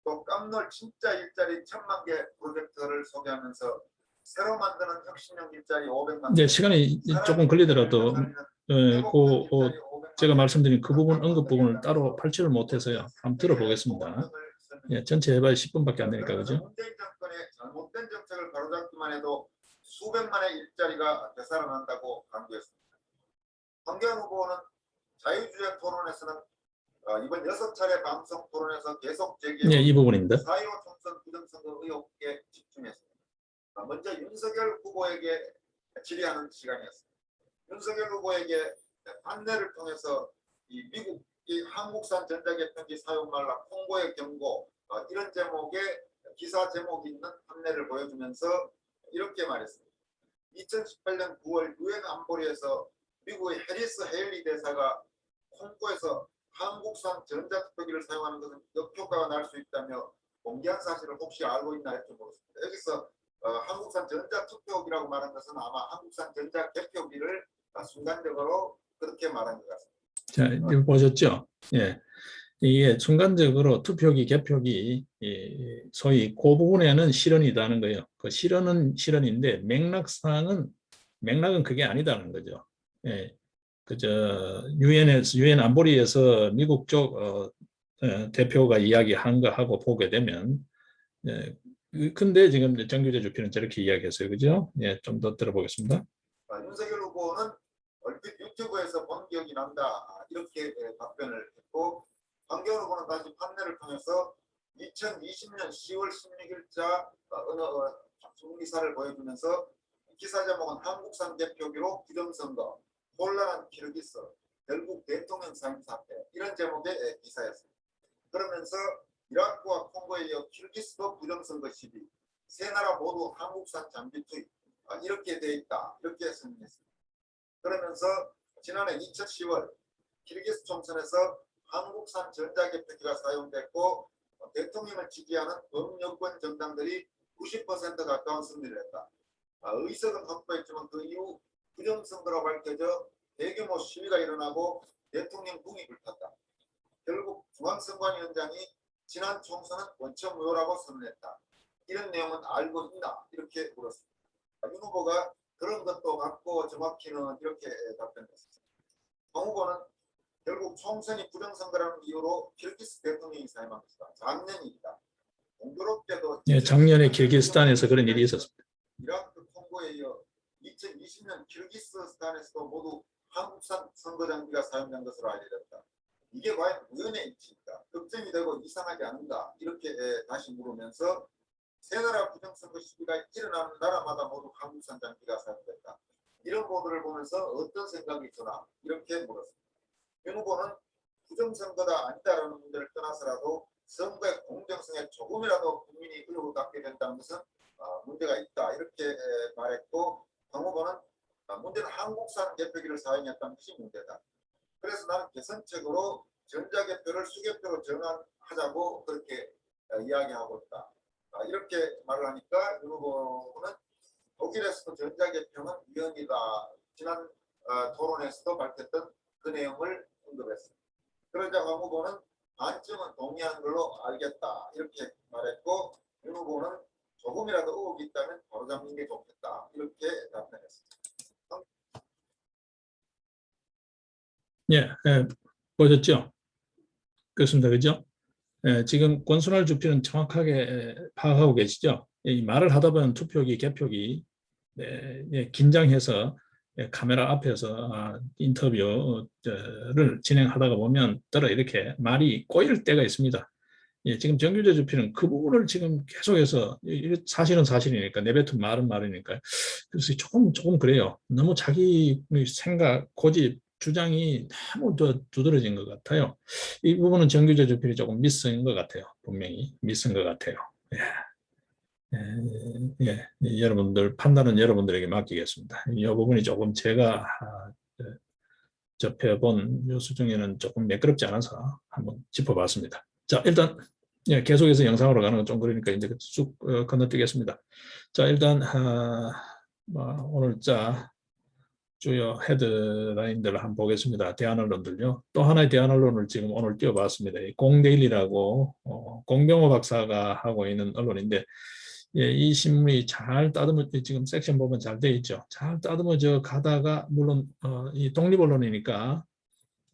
또 깜놀 진짜 일자리 1000만 개 프로젝트를 소개하면서 새로 만드는 혁신형 일자리 500만 이제 개, 시간이 조금 걸리더라도 제가 말씀드린 그 부분 언급 부분을 따로 발췌를 못해서요. 한번 들어보겠습니다. 예, 전체 해봐야 10분밖에 안 되니까 그죠? 문재인 정권의 잘못된 정책을 바로잡기만 해도 수백만의 일자리가 되살아난다고 강조했습니다. 황교안 후보는 자유주의 토론에서는 이번 6차례 방송 토론에서 계속 제기해 예, 이 부분입니다. 4.15 총선 부정선거 의혹에 집중했습니다. 먼저 윤석열 후보에게 질의하는 시간이었습니다. 윤석열 후보에게 판례를 통해서 이 미국 이 한국산 전자개편기 사용 말라 콩고의 경고 이런 제목의 기사 제목이 있는 판례를 보여주면서 이렇게 말했습니다. 2018년 9월 유엔 안보리에서 미국의 해리스 헤일리 대사가 콩고에서 한국산 전자투표기를 사용하는 것은 역효과가 날 수 있다며 공개한 사실을 혹시 알고 있나 이렇게 물었습니다. 여기서 한국산 전자투표기라고 말한 것은 아마 한국산 전자개표기를 순간적으로 그렇게 말한 것 같습니다. 자, 이거 보셨죠? 예. 이게 순간적으로 투표기, 개표기, 소위 그 부분에는 실언이다는 거예요. 그 실언은 실언인데 맥락은 그게 아니다는 거죠. 예. 유엔 안보리에서 미국 쪽 대표가 이야기한 거하고 보게 되면, 근데 지금 정규재 주표는 저렇게 이야기했어요, 그죠? 예, 좀 더 들어보겠습니다. 윤석열 후보는 얼핏 유튜브에서 본 기억이 난다 이렇게 답변을 했고, 황교안 후보는 다시 판례를 통해서 2020년 10월 16일자 어느 기사를 보여주면서 기사 제목은 한국산 개표기로 부정선거, 혼란한 키르기스, 결국 대통령 사임 사태 이런 제목의 기사였습니다. 그러면서 이라크와 콩고에 이어 키르기스도 부정선거 시비, 세 나라 모두 한국산 장비 투입 이렇게 돼 있다 이렇게 설명했습니다. 그러면서 지난해 2010월 키르기스 총선에서 한국산 전자개표기가 사용됐고 대통령을 지지하는 범여권 정당들이 90% 가까운 승리를 했다. 의석은 확보했지만 그 이후 부정선거로 밝혀져 대규모 시위가 일어나고 대통령 궁이 불탔다. 결국 중앙선관위원장이 지난 총선은 원천무효라고 선언했다. 이런 내용은 알고 있나? 이렇게 물었습니다. 윤 후보가 그런 것도 같고 정확히는 이렇게 답변했습니다. 황 후보는 결국 총선이 부정선거라는 이유로 키르기스 대통령이 사임한 것이다. 작년 일이다. 공교롭게도 예, 작년에 키르기스탄에서 그런 일이 있었습니다. 이라크 콩고에 이어 2020년 키르기스스탄에서도 모두 한국산 선거장비가 사용된 것으로 알려졌다. 이게 과연 우연의 일치인가? 걱정이 되고 이상하지 않은가? 이렇게 다시 물으면서 세 나라 부정선거 시비가 일어나는 나라마다 모두 한국산 장비가 사용됐다. 이런 보도를 보면서 어떤 생각이 드나? 이렇게 물었습니다. 윤 후보는 부정선거다 아니다라는 문제를 떠나서라도 선거의 공정성에 조금이라도 국민이 의혹을 갖게 된다는 것은 문제가 있다 이렇게 말했고, 황 후보는 문제는 한국산 개표기를 사용했다는 것이 문제다. 그래서 나는 개선책으로 전자개표를 수개표로 전환하자고 그렇게 이야기하고 있다. 이렇게 말을 하니까 윤 후보는 독일에서도 전자개표는 위헌이다. 지난 토론에서도 밝혔던 그 내용을 언급했습니다. 그러자 황 후보는 반쯤은 동의하는 걸로 알겠다 이렇게 말했고, 윤 후보는 조금이라도 의혹이 있다면 바로잡는 게 좋겠다 이렇게 답변했습니다. 예, 보셨죠? 그렇습니다. 그죠? 지금 권순할 주표는 정확하게 파악하고 계시죠? 이 말을 하다 보면 투표기, 개표기 긴장해서 카메라 앞에서 인터뷰를 진행하다가 보면 따라 이렇게 말이 꼬일 때가 있습니다. 지금 정규재 주표는 그 부분을 지금 계속해서 사실은 사실이니까 내뱉은 말은 말이니까 그래서 조금 그래요. 너무 자기 생각, 고집, 주장이 너무 두드러진 것 같아요. 이 부분은 정규재 주표이 조금 미스인 것 같아요. 분명히 미스인 것 같아요. 여러분들 판단은 여러분들에게 맡기겠습니다. 이 부분이 조금 제가 접해본 뉴스 중에는 조금 매끄럽지 않아서 한번 짚어봤습니다. 자, 일단 계속해서 영상으로 가는 건 좀 그러니까 이제 쭉 건너뛰겠습니다. 자, 일단 오늘 주요 헤드라인들을 한번 보겠습니다. 대안언론들요. 또 하나의 대안언론을 지금 오늘 띄워봤습니다. 이 공데일리라고 공병호 박사가 하고 있는 언론인데, 예, 이 신문이 잘 지금 섹션 보면 잘 돼 있죠. 잘 따듬어져 가다가, 물론 이 독립언론이니까,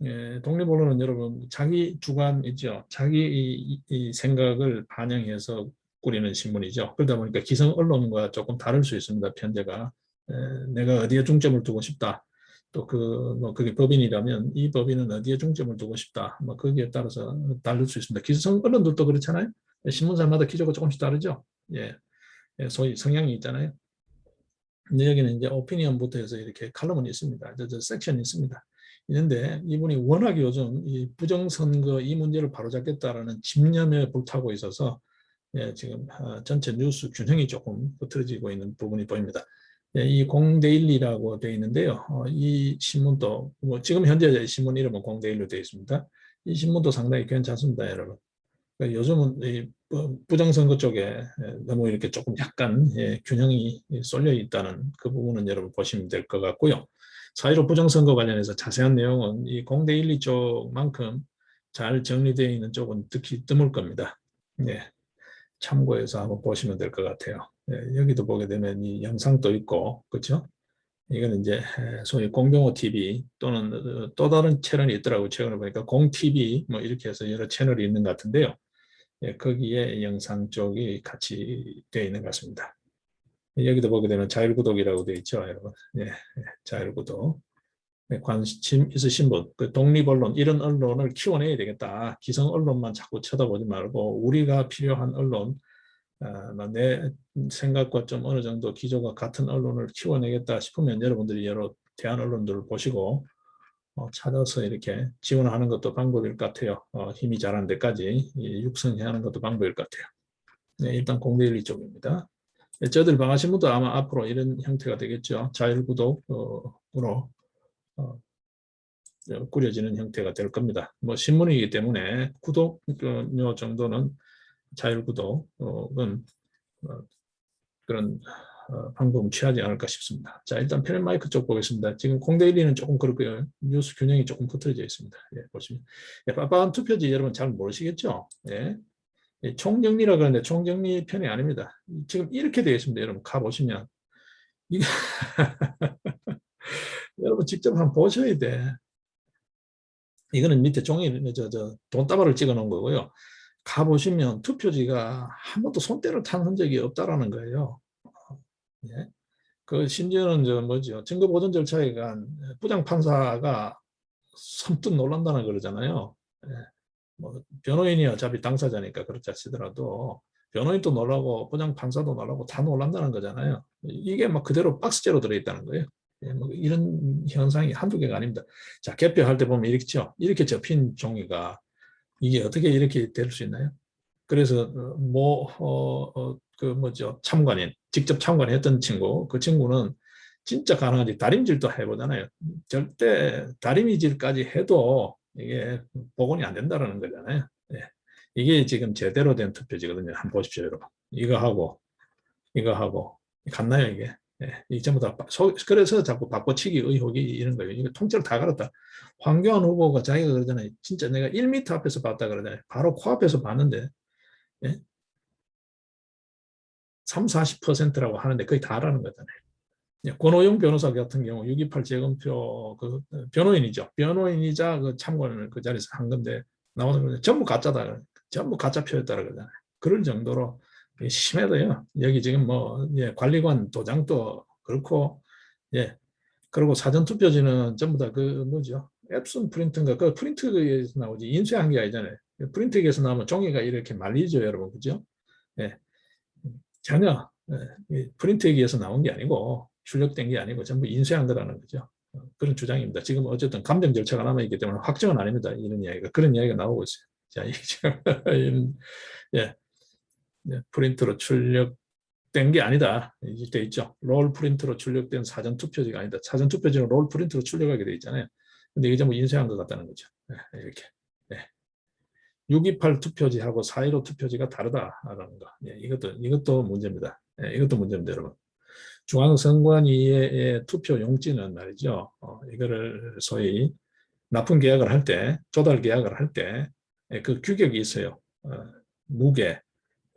예, 독립언론은 여러분 자기 주관이죠. 자기 이 생각을 반영해서 꾸리는 신문이죠. 그러다 보니까 기성 언론과 조금 다를 수 있습니다. 편제가. 내가 어디에 중점을 두고 싶다. 또 그게 법인이라면 이 법인은 어디에 중점을 두고 싶다. 거기에 따라서 다를 수 있습니다. 기성 언론들도 그렇잖아요. 신문사마다 기조가 조금씩 다르죠. 예, 소위 성향이 있잖아요. 근데 여기는 이제 오피니언부터 해서 이렇게 칼럼은 있습니다. 저 섹션이 있습니다. 있는데 이분이 워낙 요즘 이 부정선거 이 문제를 바로잡겠다라는 집념에 불타고 있어서, 예, 지금 전체 뉴스 균형이 조금 흐트러지고 있는 부분이 보입니다. 예, 이 공데일리라고 되어 있는데요. 이 신문도 지금 현재 신문 이름은 공데일리로 되어 있습니다. 이 신문도 상당히 괜찮습니다, 여러분. 요즘은 이 부정선거 쪽에 너무 이렇게 조금 약간, 예, 균형이 쏠려 있다는 그 부분은 여러분 보시면 될 것 같고요. 4.15 부정선거 관련해서 자세한 내용은 이 공데일리 쪽만큼 잘 정리되어 있는 쪽은 특히 드물 겁니다. 예, 참고해서 한번 보시면 될 것 같아요. 예, 여기도 보게 되면 이 영상도 있고, 그렇죠? 이거는 이제 소위 공병호 TV 또는 또 다른 채널이 있더라고요. 최근에 보니까 공TV 이렇게 해서 여러 채널이 있는 것 같은데요. 예, 거기에 영상 쪽이 같이 되어 있는 것 같습니다. 여기도 보게 되면 자율구독이라고 되어 있죠, 여러분. 예, 자율구독. 관심 있으신 분, 그 독립언론, 이런 언론을 키워내야 되겠다. 기성 언론만 자꾸 쳐다보지 말고 우리가 필요한 언론, 내 생각과 좀 어느 정도 기조가 같은 언론을 키워내겠다 싶으면 여러분들이 여러 대안 언론들을 보시고 찾아서 이렇게 지원하는 것도 방법일 것 같아요. 힘이 자란 데까지 육성하는 것도 방법일 것 같아요. 네, 일단 공대일리 쪽입니다. 저들 방하신 분도 아마 앞으로 이런 형태가 되겠죠. 자율구독으로 꾸려지는 형태가 될 겁니다. 신문이기 때문에 구독료 정도는 자율구독은 그런 방법은 취하지 않을까 싶습니다. 자, 일단 패널 마이크 쪽 보겠습니다. 지금 공데일리는 조금 그렇고요. 뉴스 균형이 조금 흐트러져 있습니다. 예, 보시면. 예, 빡빡한 투표지 여러분 잘 모르시겠죠? 예. 예, 총정리라 그러는데 총정리 편이 아닙니다. 지금 이렇게 되어 있습니다. 여러분 가보시면. 이게 여러분 직접 한번 보셔야 돼. 이거는 밑에 종이 돈다발을 찍어 놓은 거고요. 가보시면 투표지가 한 번도 손때를 탄 흔적이 없다라는 거예요. 예. 심지어는 증거 보존 절차에 간 부장 판사가 선뜻 놀란다는 그러잖아요. 예. 변호인이 어차피 당사자니까 그렇지 치더라도 변호인도 놀라고 부장 판사도 놀라고 다 놀란다는 거잖아요. 이게 그대로 박스째로 들어있다는 거예요. 예, 이런 현상이 한두 개가 아닙니다. 자, 개표할 때 보면 이렇게 접힌 종이가 이게 어떻게 이렇게 될 수 있나요? 그래서 참관인, 직접 참관했던 친구, 그 친구는 진짜 가능한지 다림질도 해보잖아요. 절대 다림질까지 해도 이게 복원이 안 된다는 거잖아요. 예. 이게 지금 제대로 된 투표지거든요. 한번 보십시오, 여러분. 이거 하고 같나요, 이게? 예. 이 전부 다 그래서 자꾸 바꿔치기 의혹이 이런 거예요. 이거 통째로 다 갈았다. 황교안 후보가 자기가 그러잖아요. 진짜 내가 1m 앞에서 봤다 그러잖아요. 바로 코앞에서 봤는데, 예? 30~40%라고 하는데 거의 다라는 거잖아요. 권오영 변호사 같은 경우 6.28 재검표 변호인이죠. 변호인이자 그 참관을 그 자리에서 한 건데 나오는 거죠. 전부 가짜다. 전부 가짜 표였다 그러잖아요. 그럴 정도로 심해도요. 여기 지금 관리관 도장도 그렇고, 예. 그리고 사전투표지는 전부 다 앱슨 프린트인가 그 프린트기에서 나오지 인쇄한 게 아니잖아요. 프린트기에서 나오면 종이가 이렇게 말리죠, 여러분, 그죠? 예. 전혀 프린트기에서 나온 게 아니고 출력된 게 아니고 전부 인쇄한 거라는 거죠. 그런 주장입니다. 지금 어쨌든 감정 절차가 남아있기 때문에 확정은 아닙니다. 그런 이야기가 나오고 있어요. 자, 예, 프린트로 출력된 게 아니다. 이제 돼 있죠. 롤 프린트로 출력된 사전 투표지가 아니다. 사전 투표지는 롤 프린트로 출력하게 돼 있잖아요. 근데 이게 전부 인쇄한 것 같다는 거죠. 이렇게. 6.28 투표지하고 4.15 투표지가 다르다라는 거. 이것도 문제입니다. 이것도 문제입니다, 여러분. 중앙선관위의 투표 용지는 말이죠. 이거를 소위 납품 계약을 할 때, 조달 계약을 할 때 그 규격이 있어요. 무게,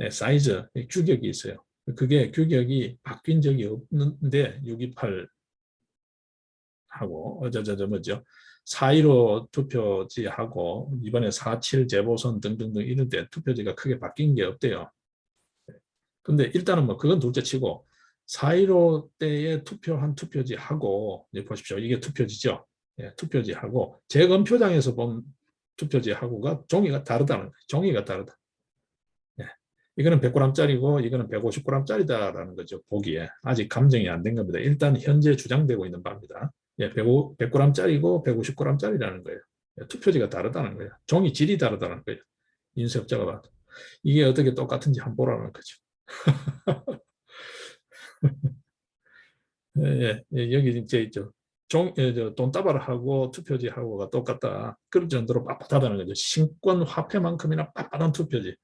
사이즈, 규격이 있어요. 그게 규격이 바뀐 적이 없는데 628 하고 뭐죠? 4.15 투표지하고 이번에 4.7 재보선 등등등 이런 때 투표지가 크게 바뀐 게 없대요. 근데 일단은 뭐 그건 둘째 치고 4.15 때에 투표한 투표지하고 이제 보십시오. 이게 투표지죠. 예, 투표지하고 재검표장에서 본 투표지하고가 종이가 다르다는 거예요. 종이가 다르다. 예, 이거는 100g짜리고 이거는 150g짜리다라는 거죠. 보기에 아직 감정이 안 된 겁니다. 일단 현재 주장되고 있는 바입니다. 예, 100g짜리고 150g짜리라는 거예요. 예, 투표지가 다르다는 거예요. 종이 질이 다르다는 거예요. 인쇄업자가 봐도. 이게 어떻게 똑같은지 한번 보라는 거죠. 예, 예, 여기 이제 있죠. 돈다발하고 투표지하고가 똑같다. 그럴 정도로 빳빳하다는 거죠. 신권 화폐만큼이나 빳빳한 투표지.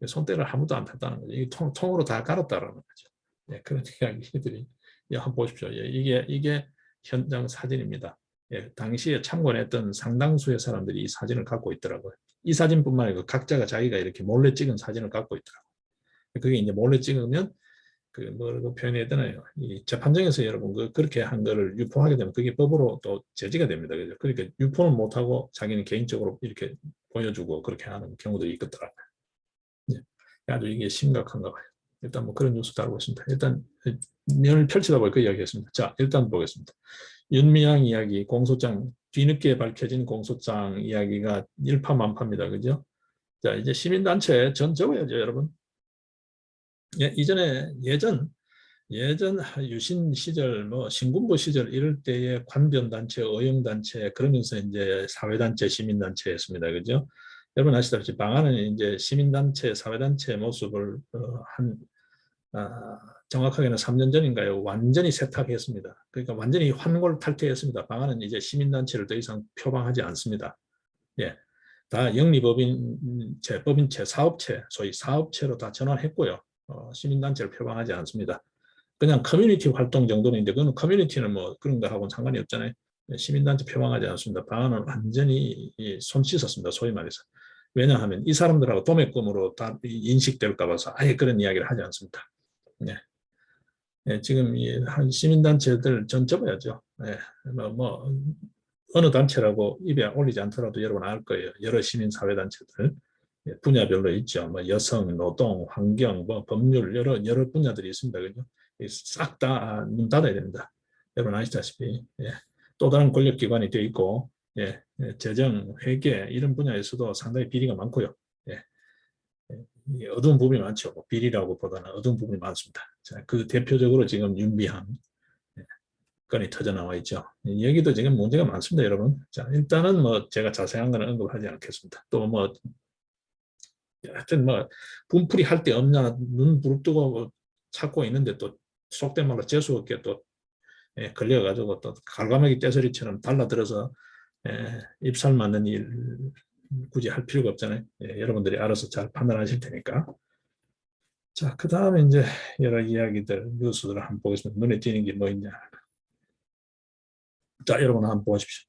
손때를 아무도 안 탔다는 거죠. 이게 통으로 다 갈았다라는 거죠. 예, 그런 이야기들이 한번 보십시오. 예, 이게 현장 사진입니다. 예, 당시에 참관했던 상당수의 사람들이 이 사진을 갖고 있더라고요. 이 사진뿐만 아니고 각자가 자기가 이렇게 몰래 찍은 사진을 갖고 있더라고요. 그게 이제 몰래 찍으면 그 뭐라고 표현해야 되나요? 이 재판정에서 여러분 그렇게 한 거를 유포하게 되면 그게 법으로 또 제지가 됩니다. 그죠? 그러니까 유포는 못하고 자기는 개인적으로 이렇게 보여주고 그렇게 하는 경우들이 있더라고요. 네. 아주 이게 심각한가 봐요. 일단 뭐 그런 뉴스 다루고 있습니다. 일단 면을 펼치다 보니까 이야기했습니다. 자, 일단 보겠습니다. 윤미향 이야기, 공소장, 뒤늦게 밝혀진 공소장 이야기가 일파만파입니다. 그죠? 자, 이제 시민단체 전 적어야죠, 여러분. 예, 예전 유신 시절 뭐 신군부 시절 이럴 때의 관변단체, 어용단체 그러면서 이제 사회단체, 시민단체였습니다. 그죠? 여러분 아시다시피 방안은 이제 시민단체, 사회단체 모습을 정확하게는 3년 전인가요? 완전히 세탁했습니다. 그러니까 완전히 환골탈태했습니다. 방안은 이제 시민단체를 더 이상 표방하지 않습니다. 예, 다 영리법인체, 법인체, 사업체, 소위 사업체로 다 전환했고요. 시민단체를 표방하지 않습니다. 그냥 커뮤니티 활동 정도인데 그건 커뮤니티는 뭐 그런 거 하고는 상관이 없잖아요. 시민단체 표방하지 않습니다. 방안은 완전히 손 씻었습니다. 소위 말해서. 왜냐하면 이 사람들하고 도매금으로 다 인식될까 봐서 아예 그런 이야기를 하지 않습니다. 네. 네, 지금 한 시민단체들 전 접어야죠. 네. 어느 단체라고 입에 올리지 않더라도 여러분 알 거예요. 여러 시민사회단체들 분야별로 있죠. 뭐 여성, 노동, 환경, 뭐 법률 여러 분야들이 있습니다. 그죠? 싹 다 문 닫아야 됩니다. 여러분 아시다시피 또 다른 권력기관이 되어 있고 재정, 회계 이런 분야에서도 상당히 비리가 많고요. 어두운 부분이 많죠. 비리라고 보다는 어두운 부분이 많습니다. 자, 그 대표적으로 지금 윤미향 건이 터져 나와 있죠. 여기도 지금 문제가 많습니다, 여러분. 자, 일단은 뭐 제가 자세한 거는 언급하지 않겠습니다. 또 뭐 하여튼 뭐 분풀이 할 데 없냐 눈 부릅뜨고 뭐 찾고 있는데 또 속된 말로 재수 없게 또 걸려가지고 또 갈가마기 떼서리처럼 달라들어서 입살 맞는 일 굳이 할 필요가 없잖아요. 여러분들이 알아서 잘 판단하실 테니까. 자, 그 다음에 이제 여러 이야기들, 뉴스들을 한번 보겠습니다. 눈에 띄는 게 뭐 있냐. 자, 여러분 한번 보십시오.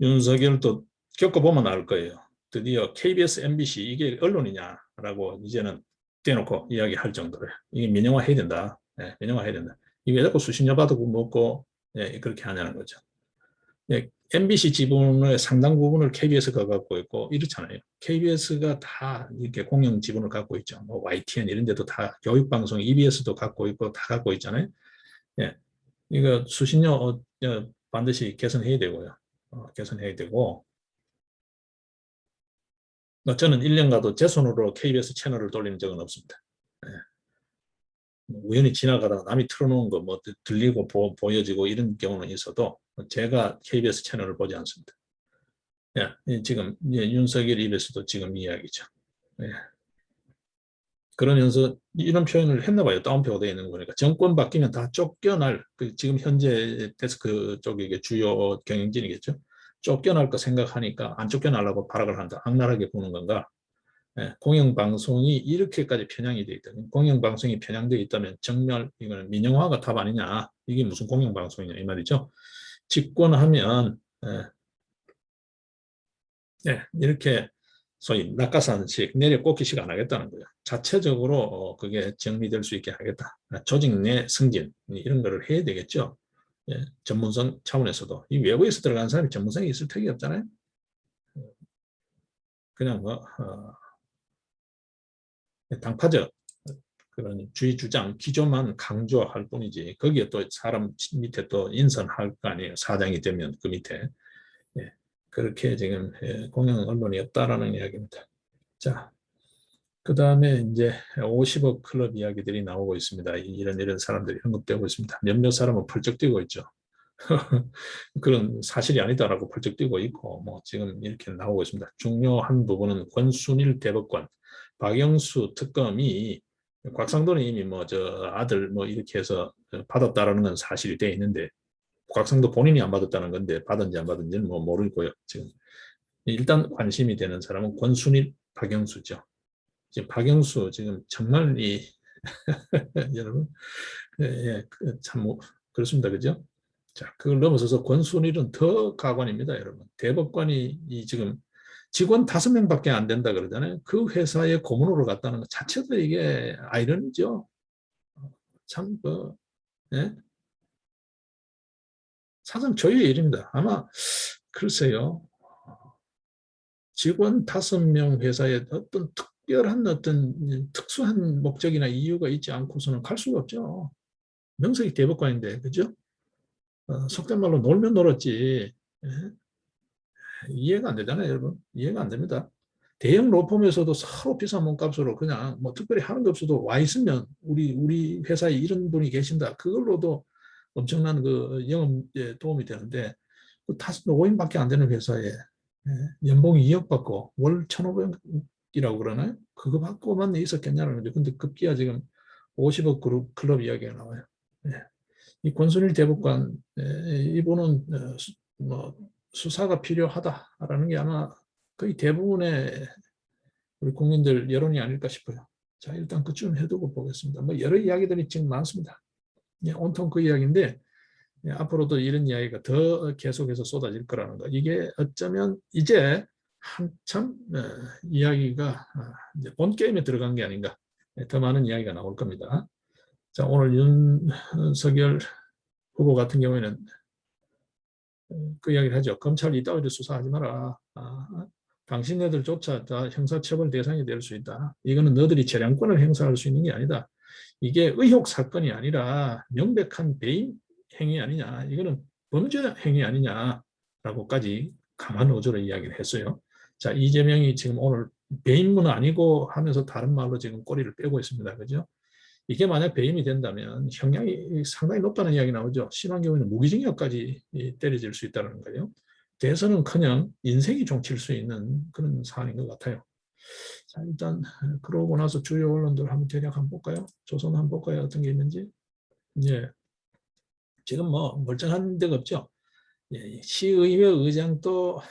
윤석열도 겪어보면 알 거예요. 드디어 KBS, MBC 이게 언론이냐라고 이제는 떼놓고 이야기할 정도로요. 이게 민영화해야 된다. 민영화해야 된다. 이게 왜 자꾸 수신료 받고 먹고 그렇게 하냐는 거죠. MBC 지분의 상당 부분을 KBS가 갖고 있고 이렇잖아요. KBS가 다 이렇게 공영 지분을 갖고 있죠. 뭐 YTN 이런 데도 다 교육방송 EBS도 갖고 있고 다 갖고 있잖아요. 이거 수신료 반드시 개선해야 되고요. 개선해야 되고 저는 1년 가도 제 손으로 KBS 채널을 돌리는 적은 없습니다. 우연히 지나가다가 남이 틀어놓은 거 뭐 들리고 보여지고 이런 경우는 있어도 제가 KBS 채널을 보지 않습니다. 지금 윤석열 입에서도 지금 이야기죠. 그러면서 이런 표현을 했나 봐요. 다운표가 되어 있는 거니까 정권 바뀌면 다 쫓겨날 지금 현재 데스크 쪽이 주요 경영진이겠죠. 쫓겨날 거 생각하니까 안 쫓겨나려고 발악을 한다. 악랄하게 보는 건가. 공영방송이 이렇게까지 편향이 되어 있다. 공영방송이 편향되어 있다면 정말 이거는 민영화가 답 아니냐. 이게 무슨 공영방송이냐 이 말이죠. 집권하면 이렇게 소위 낙하산식 내려 꽂기식 안 하겠다는 거예요. 자체적으로 그게 정리될 수 있게 하겠다. 조직 내 승진 이런 거를 해야 되겠죠. 전문성 차원에서도. 이 외부에서 들어가는 사람이 전문성이 있을 턱이 없잖아요. 그냥 당파적 그런 주의 주장 기조만 강조할 뿐이지 거기에 또 사람 밑에 또 인선할 거 아니에요. 사장이 되면 그 밑에. 그렇게 지금 공영 언론이 없다라는 이야기입니다. 자, 그 다음에 이제 50억 클럽 이야기들이 나오고 있습니다. 이런 사람들이 언급되고 있습니다. 몇몇 사람은 펄쩍 뛰고 있죠. 그런 사실이 아니다라고 펄쩍 뛰고 있고 뭐 지금 이렇게 나오고 있습니다. 중요한 부분은 권순일 대법관, 박영수 특검이 곽상도는 이미 뭐 저 아들 뭐 이렇게 해서 받았다라는 건 사실이 돼 있는데 곽상도 본인이 안 받았다는 건데 받은지 안 받은지는 뭐 모르고요. 지금 일단 관심이 되는 사람은 권순일, 박영수죠. 지금 박영수 지금 정말 이 여러분 참 그렇습니다, 그죠? 자, 그걸 넘어서서 권순일은 더 가관입니다, 여러분. 대법관이 지금 직원 5명밖에 안 된다 그러잖아요. 그 회사에 고문으로 갔다는 것 자체도 이게 아이러니죠. 참 사상 초유의 일입니다. 아마 글쎄요. 직원 5명 회사에 어떤 특별한 어떤 특수한 목적이나 이유가 있지 않고서는 갈 수가 없죠. 명색이 대법관인데, 그죠? 속된 말로 놀면 놀았지. 이해가 안 되잖아요, 여러분. 이해가 안 됩니다. 대형 로펌에서도 서로 비싼 몸값으로 그냥 뭐 특별히 하는 게 없어도 와 있으면 우리 회사에 이런 분이 계신다. 그걸로도 엄청난 그 영업에 도움이 되는데 5인밖에 안 되는 회사에 연봉이 2억 받고 월 1,500이라고 그러나요? 그거 받고만 있었겠냐는 거죠. 근데 급기야 지금 50억 그룹 클럽 이야기가 나와요. 이 권순일 대법관 이분은 뭐 수사가 필요하다라는 게 아마 거의 대부분의 우리 국민들 여론이 아닐까 싶어요. 자, 일단 그쯤 해두고 보겠습니다. 뭐 여러 이야기들이 지금 많습니다. 온통 그 이야기인데 앞으로도 이런 이야기가 더 계속해서 쏟아질 거라는 거. 이게 어쩌면 이제 한참 이야기가 이제 본 게임에 들어간 게 아닌가. 더 많은 이야기가 나올 겁니다. 자, 오늘 윤석열 후보 같은 경우에는 그 이야기를 하죠. 검찰 이따위로 수사하지 마라. 당신네들조차 다 형사처벌 대상이 될 수 있다. 이거는 너들이 재량권을 행사할 수 있는 게 아니다. 이게 의혹 사건이 아니라 명백한 배임 행위 아니냐. 이거는 범죄 행위 아니냐라고까지 강한 어조로 이야기를 했어요. 자, 이재명이 지금 오늘 배임은 아니고 하면서 다른 말로 지금 꼬리를 빼고 있습니다. 그죠? 이게 만약 배임이 된다면 형량이 상당히 높다는 이야기 나오죠. 심한 경우에는 무기징역까지 때려질 수 있다는 거예요. 대선은커녕 인생이 종칠 수 있는 그런 사안인 것 같아요. 자, 일단 그러고 나서 주요 언론들 한번 대략 한번 볼까요? 조선 한번 볼까요? 어떤 게 있는지. 지금 뭐 멀쩡한 데가 없죠. 시의회 의장도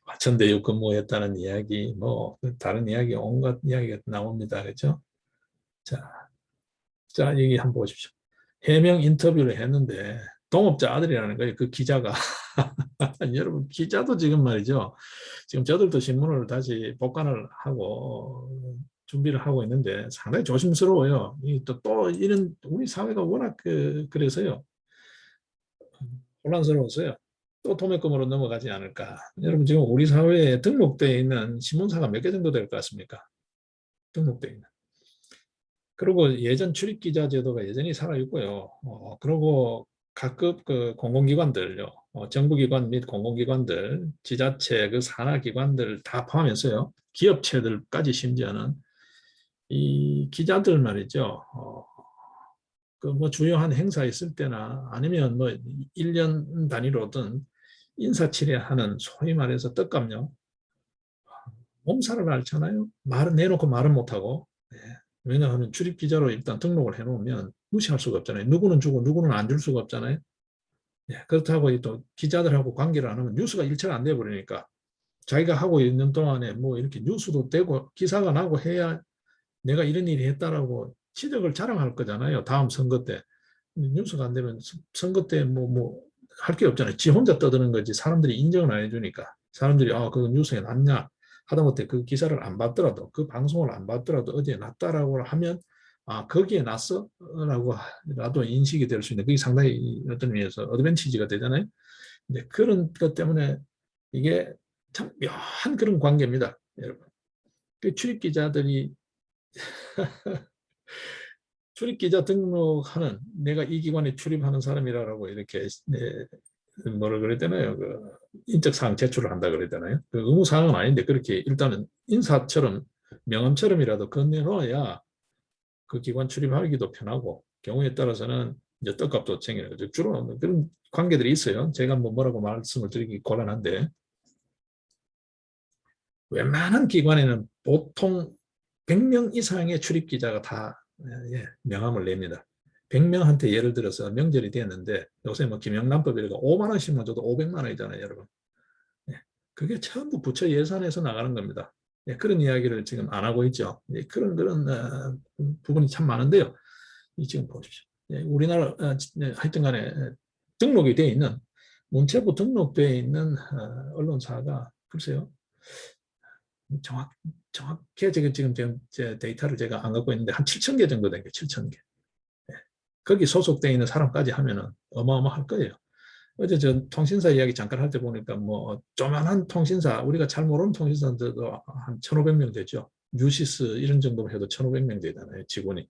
화천대유 근무했다는 이야기, 뭐 다른 이야기, 온갖 이야기가 나옵니다. 그렇죠? 자, 여기 한번 보십시오. 해명 인터뷰를 했는데 동업자 아들이라는 거예요. 그 기자가. 여러분, 기자도 지금 말이죠. 지금 저들도 신문을 다시 복간을 하고 준비를 하고 있는데 상당히 조심스러워요. 또 이런 우리 사회가 워낙 그래서요. 혼란스러웠어요. 또 도매금으로 넘어가지 않을까. 여러분, 지금 우리 사회에 등록되어 있는 신문사가 몇 개 정도 될 것 같습니까? 등록되어 있는. 그리고 예전 출입기자 제도가 여전히 살아있고요. 그리고 각급 그 공공기관들요, 정부기관 및 공공기관들, 지자체, 그 산하기관들 다 포함해서요, 기업체들까지 심지어는 이 기자들 말이죠. 그 뭐 주요한 행사 있을 때나 아니면 뭐 1년 단위로든 인사치레하는 소위 말해서 떡값요. 몸살을 앓잖아요. 말은 내놓고 말은 못하고. 왜냐하면 출입기자로 일단 등록을 해놓으면 무시할 수가 없잖아요. 누구는 주고 누구는 안 줄 수가 없잖아요. 그렇다고 또 기자들하고 관계를 안 하면 뉴스가 일체가 안 돼버리니까 자기가 하고 있는 동안에 뭐 이렇게 뉴스도 되고 기사가 나고 해야 내가 이런 일이 했다라고 지적을 자랑할 거잖아요. 다음 선거 때. 근데 뉴스가 안 되면 선거 때 뭐 할 게 없잖아요. 지 혼자 떠드는 거지. 사람들이 인정을 안 해주니까. 사람들이 그거 뉴스에 났냐 하다못해 그 기사를 안 봤더라도 그 방송을 안 봤더라도 어디에 났다라고 하면 거기에 났어? 라고 라도 인식이 될 수 있는 그게 상당히 어떤 의미에서 어드밴티지가 되잖아요. 근데 그런 것 때문에 이게 참 묘한 그런 관계입니다. 여러분. 그 출입 기자들이 출입 기자 등록하는 내가 이 기관에 출입하는 사람이라고 이렇게 뭐라 그랬잖아요. 그 인적 사항 제출을 한다 그랬잖아요. 그 의무 사항은 아닌데 그렇게 일단은 인사처럼 명함처럼이라도 건네놓아야 그 기관 출입하기도 편하고 경우에 따라서는 이제 떡값도 챙기는 거죠. 주로 그런 관계들이 있어요. 제가 뭐라고 말씀을 드리기 곤란한데 웬만한 기관에는 보통 100명 이상의 출입 기자가 다 명함을 냅니다. 100명한테 예를 들어서 명절이 됐는데 요새 뭐 김영란법이라고 5만 원씩만 줘도 500만 원이잖아요, 여러분. 그게 전부 부처 예산에서 나가는 겁니다. 그런 이야기를 지금 안 하고 있죠. 그런 부분이 참 많은데요. 지금 보십시오. 우리나라 하여튼 간에 등록이 되어 있는 문체부 등록되어 있는 언론사가 글쎄요. 정확히 지금 제 데이터를 제가 안 갖고 있는데 한 7천 개 정도 된 게 7천 개. 거기 소속되어 있는 사람까지 하면은 어마어마할 거예요. 어제 저 통신사 이야기 잠깐 할 때 보니까 뭐 조만한 통신사 우리가 잘 모르는 통신사들도 한 1,500명 되죠. 뉴시스 이런 정도로 해도 1,500명 되잖아요. 직원이.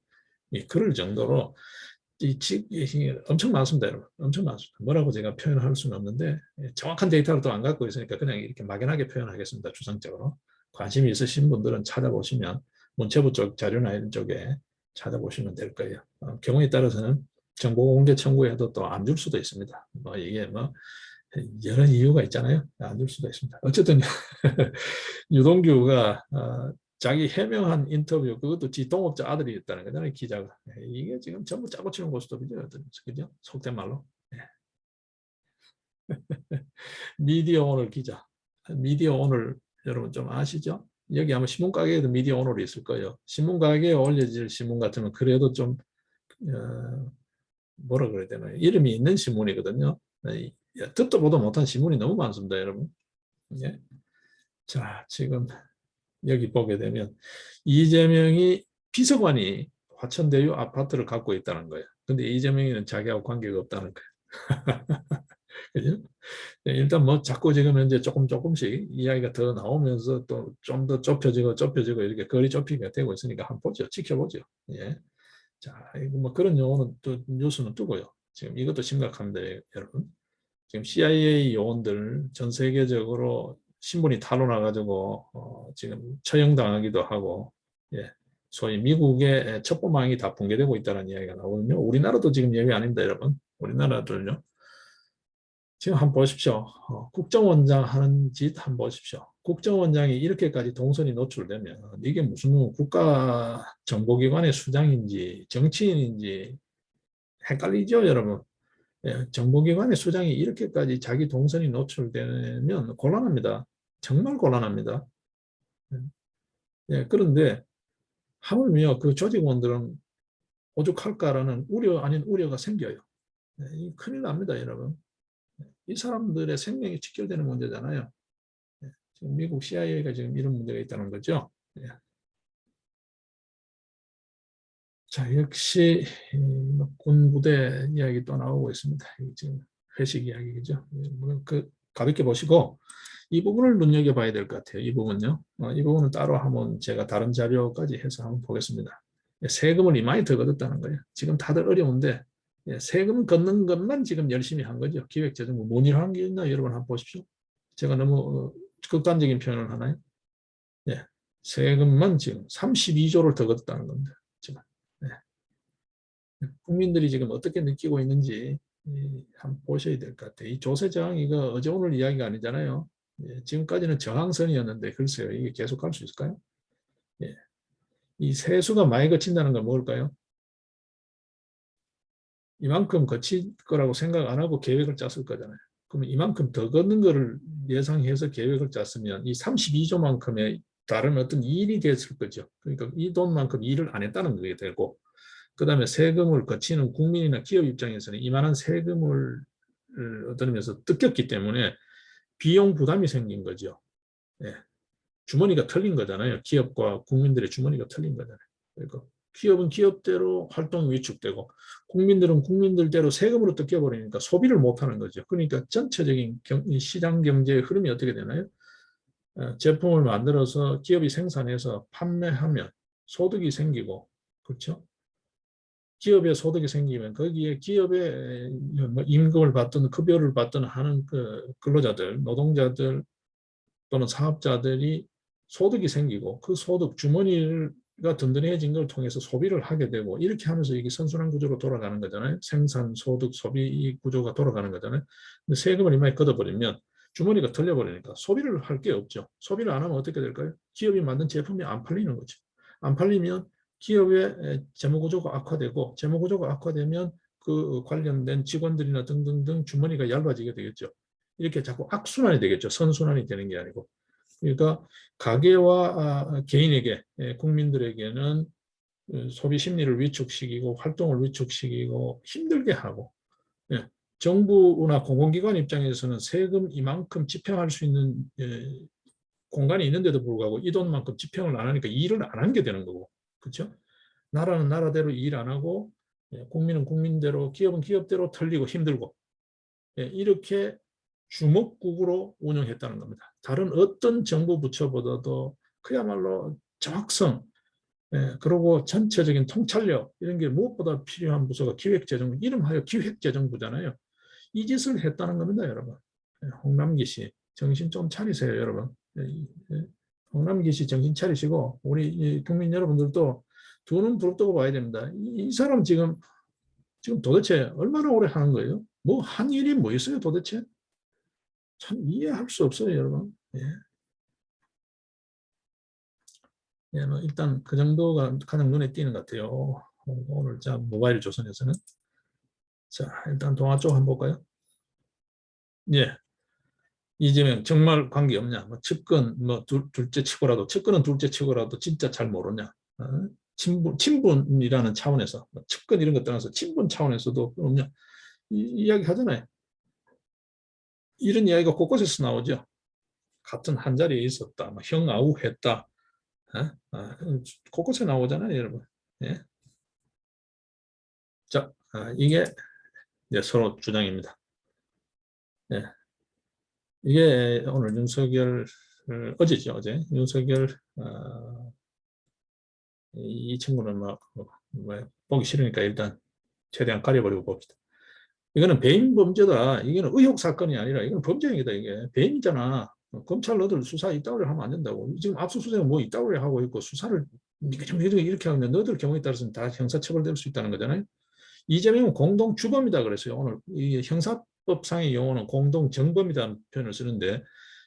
그럴 정도로 엄청 많습니다, 여러분. 엄청 많습니다. 뭐라고 제가 표현할 수는 없는데 정확한 데이터를 또 안 갖고 있으니까 그냥 이렇게 막연하게 표현하겠습니다. 추상적으로. 관심이 있으신 분들은 찾아보시면 문체부 쪽 자료나 이런 쪽에 찾아보시면 될 거예요. 경우에 따라서는 정보 공개 청구해도 또 안 줄 수도 있습니다. 이게 여러 이유가 있잖아요. 안 줄 수도 있습니다. 어쨌든 유동규가 자기 해명한 인터뷰 그것도 지 동업자 아들이었다는 거잖아요. 기자가. 이게 지금 전부 짜고 치는 고스톱이죠. 그죠? 속된 말로. 미디어 오늘 기자. 미디어 오늘 여러분 좀 아시죠? 여기 아마 신문가게에도 미디어 오늘이 있을 거예요. 신문가게에 올려질 신문 같으면 그래도 좀 뭐라 그래야 되나요? 이름이 있는 신문이거든요. 듣도 보도 못한 신문이 너무 많습니다, 여러분. 예. 자, 지금 여기 보게 되면 이재명이 비서관이 화천대유 아파트를 갖고 있다는 거예요. 근데 이재명이는 자기하고 관계가 없다는 거예요. 그죠? 일단 뭐 자꾸 지금 이제 조금씩 이야기가 더 나오면서 또 좀 더 좁혀지고 이렇게 거리 좁히기가 되고 있으니까 한번 보죠. 지켜보죠. 예. 자, 뭐 그런 용어는 또 뉴스는 뜨고요. 지금 이것도 심각합니다, 여러분. 지금 CIA 요원들 전 세계적으로 신분이 탄로나가지고 지금 처형당하기도 하고, 소위 미국의 첩보망이 다 붕괴되고 있다는 이야기가 나오거든요. 우리나라도 지금 예외 아닙니다, 여러분. 우리나라도요. 지금 한번 보십시오. 국정원장 하는 짓 한번 보십시오. 국정원장이 이렇게까지 동선이 노출되면 이게 무슨 국가정보기관의 수장인지 정치인인지 헷갈리죠, 여러분. 정보기관의 수장이 이렇게까지 자기 동선이 노출되면 곤란합니다. 정말 곤란합니다. 그런데 하물며 그 조직원들은 오죽할까라는 우려 아닌 우려가 생겨요. 큰일 납니다, 여러분. 이 사람들의 생명이 직결되는 문제잖아요. 지금 미국 CIA가 지금 이런 문제가 있다는 거죠. 자, 역시 군부대 이야기 또 나오고 있습니다. 지금 회식 이야기죠. 가볍게 보시고 이 부분을 눈여겨봐야 될 것 같아요. 이 부분요. 이 부분은 따로 한번 제가 다른 자료까지 해서 한번 보겠습니다. 세금을 이마에 더 걷었다는 거예요. 지금 다들 어려운데 세금 걷는 것만 지금 열심히 한 거죠. 기획재정부 뭔 일 하는 게 있나 여러분 한번 보십시오. 제가 너무 극단적인 표현을 하나요? 세금만 지금 32조를 더 걷었다는 겁니다. 지금. 국민들이 지금 어떻게 느끼고 있는지 한번 보셔야 될 것 같아요. 이 조세 저항 이거 어제 오늘 이야기가 아니잖아요. 지금까지는 저항선이었는데 글쎄요. 이게 계속 갈 수 있을까요? 이 세수가 많이 거친다는 건 뭘까요? 이만큼 거칠 거라고 생각 안 하고 계획을 짰을 거잖아요. 그러면 이만큼 더 걷는 거를 예상해서 계획을 짰으면 이 32조만큼의 다른 어떤 일이 됐을 거죠. 그러니까 이 돈만큼 일을 안 했다는 게 되고, 그 다음에 세금을 거치는 국민이나 기업 입장에서는 이만한 세금을 어떤 의미에서 뜯겼기 때문에 비용 부담이 생긴 거죠. 예. 주머니가 털린 거잖아요. 기업과 국민들의 주머니가 털린 거잖아요. 그러니까 기업은 기업대로 활동이 위축되고 국민들은 국민들대로 세금으로 뜯겨버리니까 소비를 못하는 거죠. 그러니까 전체적인 시장 경제의 흐름이 어떻게 되나요? 제품을 만들어서 기업이 생산해서 판매하면 소득이 생기고, 그렇죠? 기업의 소득이 생기면 거기에 기업의 임금을 받든 급여를 받든 하는 그 근로자들, 노동자들 또는 사업자들이 소득이 생기고 그 소득 주머니가 든든해진 걸 통해서 소비를 하게 되고, 이렇게 하면서 이게 선순환 구조로 돌아가는 거잖아요. 생산, 소득, 소비 구조가 돌아가는 거잖아요. 근데 세금을 이마에 걷어버리면 주머니가 털려버리니까 소비를 할 게 없죠. 소비를 안 하면 어떻게 될까요? 기업이 만든 제품이 안 팔리는 거죠. 안 팔리면 기업의 재무구조가 악화되고, 재무구조가 악화되면 그 관련된 직원들이나 등등등 주머니가 얇아지게 되겠죠. 이렇게 자꾸 악순환이 되겠죠. 선순환이 되는 게 아니고. 그러니까 가계와 개인에게, 국민들에게는 소비 심리를 위축시키고 활동을 위축시키고 힘들게 하고, 정부나 공공기관 입장에서는 세금 이만큼 집행할 수 있는 공간이 있는데도 불구하고 이 돈만큼 집행을 안 하니까 일을 안 한 게 되는 거고, 그렇죠? 나라는 나라대로 일 안 하고, 국민은 국민대로, 기업은 기업대로 털리고 힘들고, 이렇게 주먹국으로 운영했다는 겁니다. 다른 어떤 정부 부처보다도 그야말로 정확성, 그리고 전체적인 통찰력, 이런 게 무엇보다 필요한 부서가 기획재정, 이름하여 기획재정부잖아요. 이 짓을 했다는 겁니다, 여러분. 홍남기 씨, 정신 좀 차리세요, 여러분. 홍남기 씨 정신 차리시고, 우리 국민 여러분들도 두 눈 부릅뜨고 봐야 됩니다. 이 사람 지금 도대체 얼마나 오래 하는 거예요? 뭐 한 일이 뭐 있어요, 도대체? 참 이해할 수 없어요, 여러분. 뭐 일단 그 정도가 가장 눈에 띄는 것 같아요. 오늘 자 모바일 조선에서는. 자, 일단 동화 쪽 한번 볼까요? 이재명 정말 관계 없냐? 뭐 측근 뭐 둘째 치고라도, 측근은 둘째 치고라도 진짜 잘 모르냐? 친분이라는 차원에서, 뭐 측근 이런 것 떠나서 친분 차원에서도 없냐? 이야기 하잖아요. 이런 이야기가 곳곳에서 나오죠. 같은 한 자리에 있었다, 뭐 형아우했다, 곳곳에 나오잖아요, 여러분. 예. 자, 이게 이제 서로 주장입니다. 예. 이게 오늘 윤석열, 어제죠, 어제 윤석열, 이 친구는 막 보기 싫으니까 일단 최대한 가려버리고 봅시다. 이거는 배임 범죄다. 이거는 의혹 사건이 아니라 이건 범죄행위다. 이게 배임이잖아. 검찰 너들 수사 이따위로 하면 안 된다고. 지금 압수수색은 뭐 이따위로 하고 있고, 수사를 이렇게 하면 너들 경우에 따라서는 다 형사처벌될 수 있다는 거잖아요. 이재명은 공동주범이다 그랬어요. 오늘 이 형사법상의 용어는 공동정범이라는 표현을 쓰는데,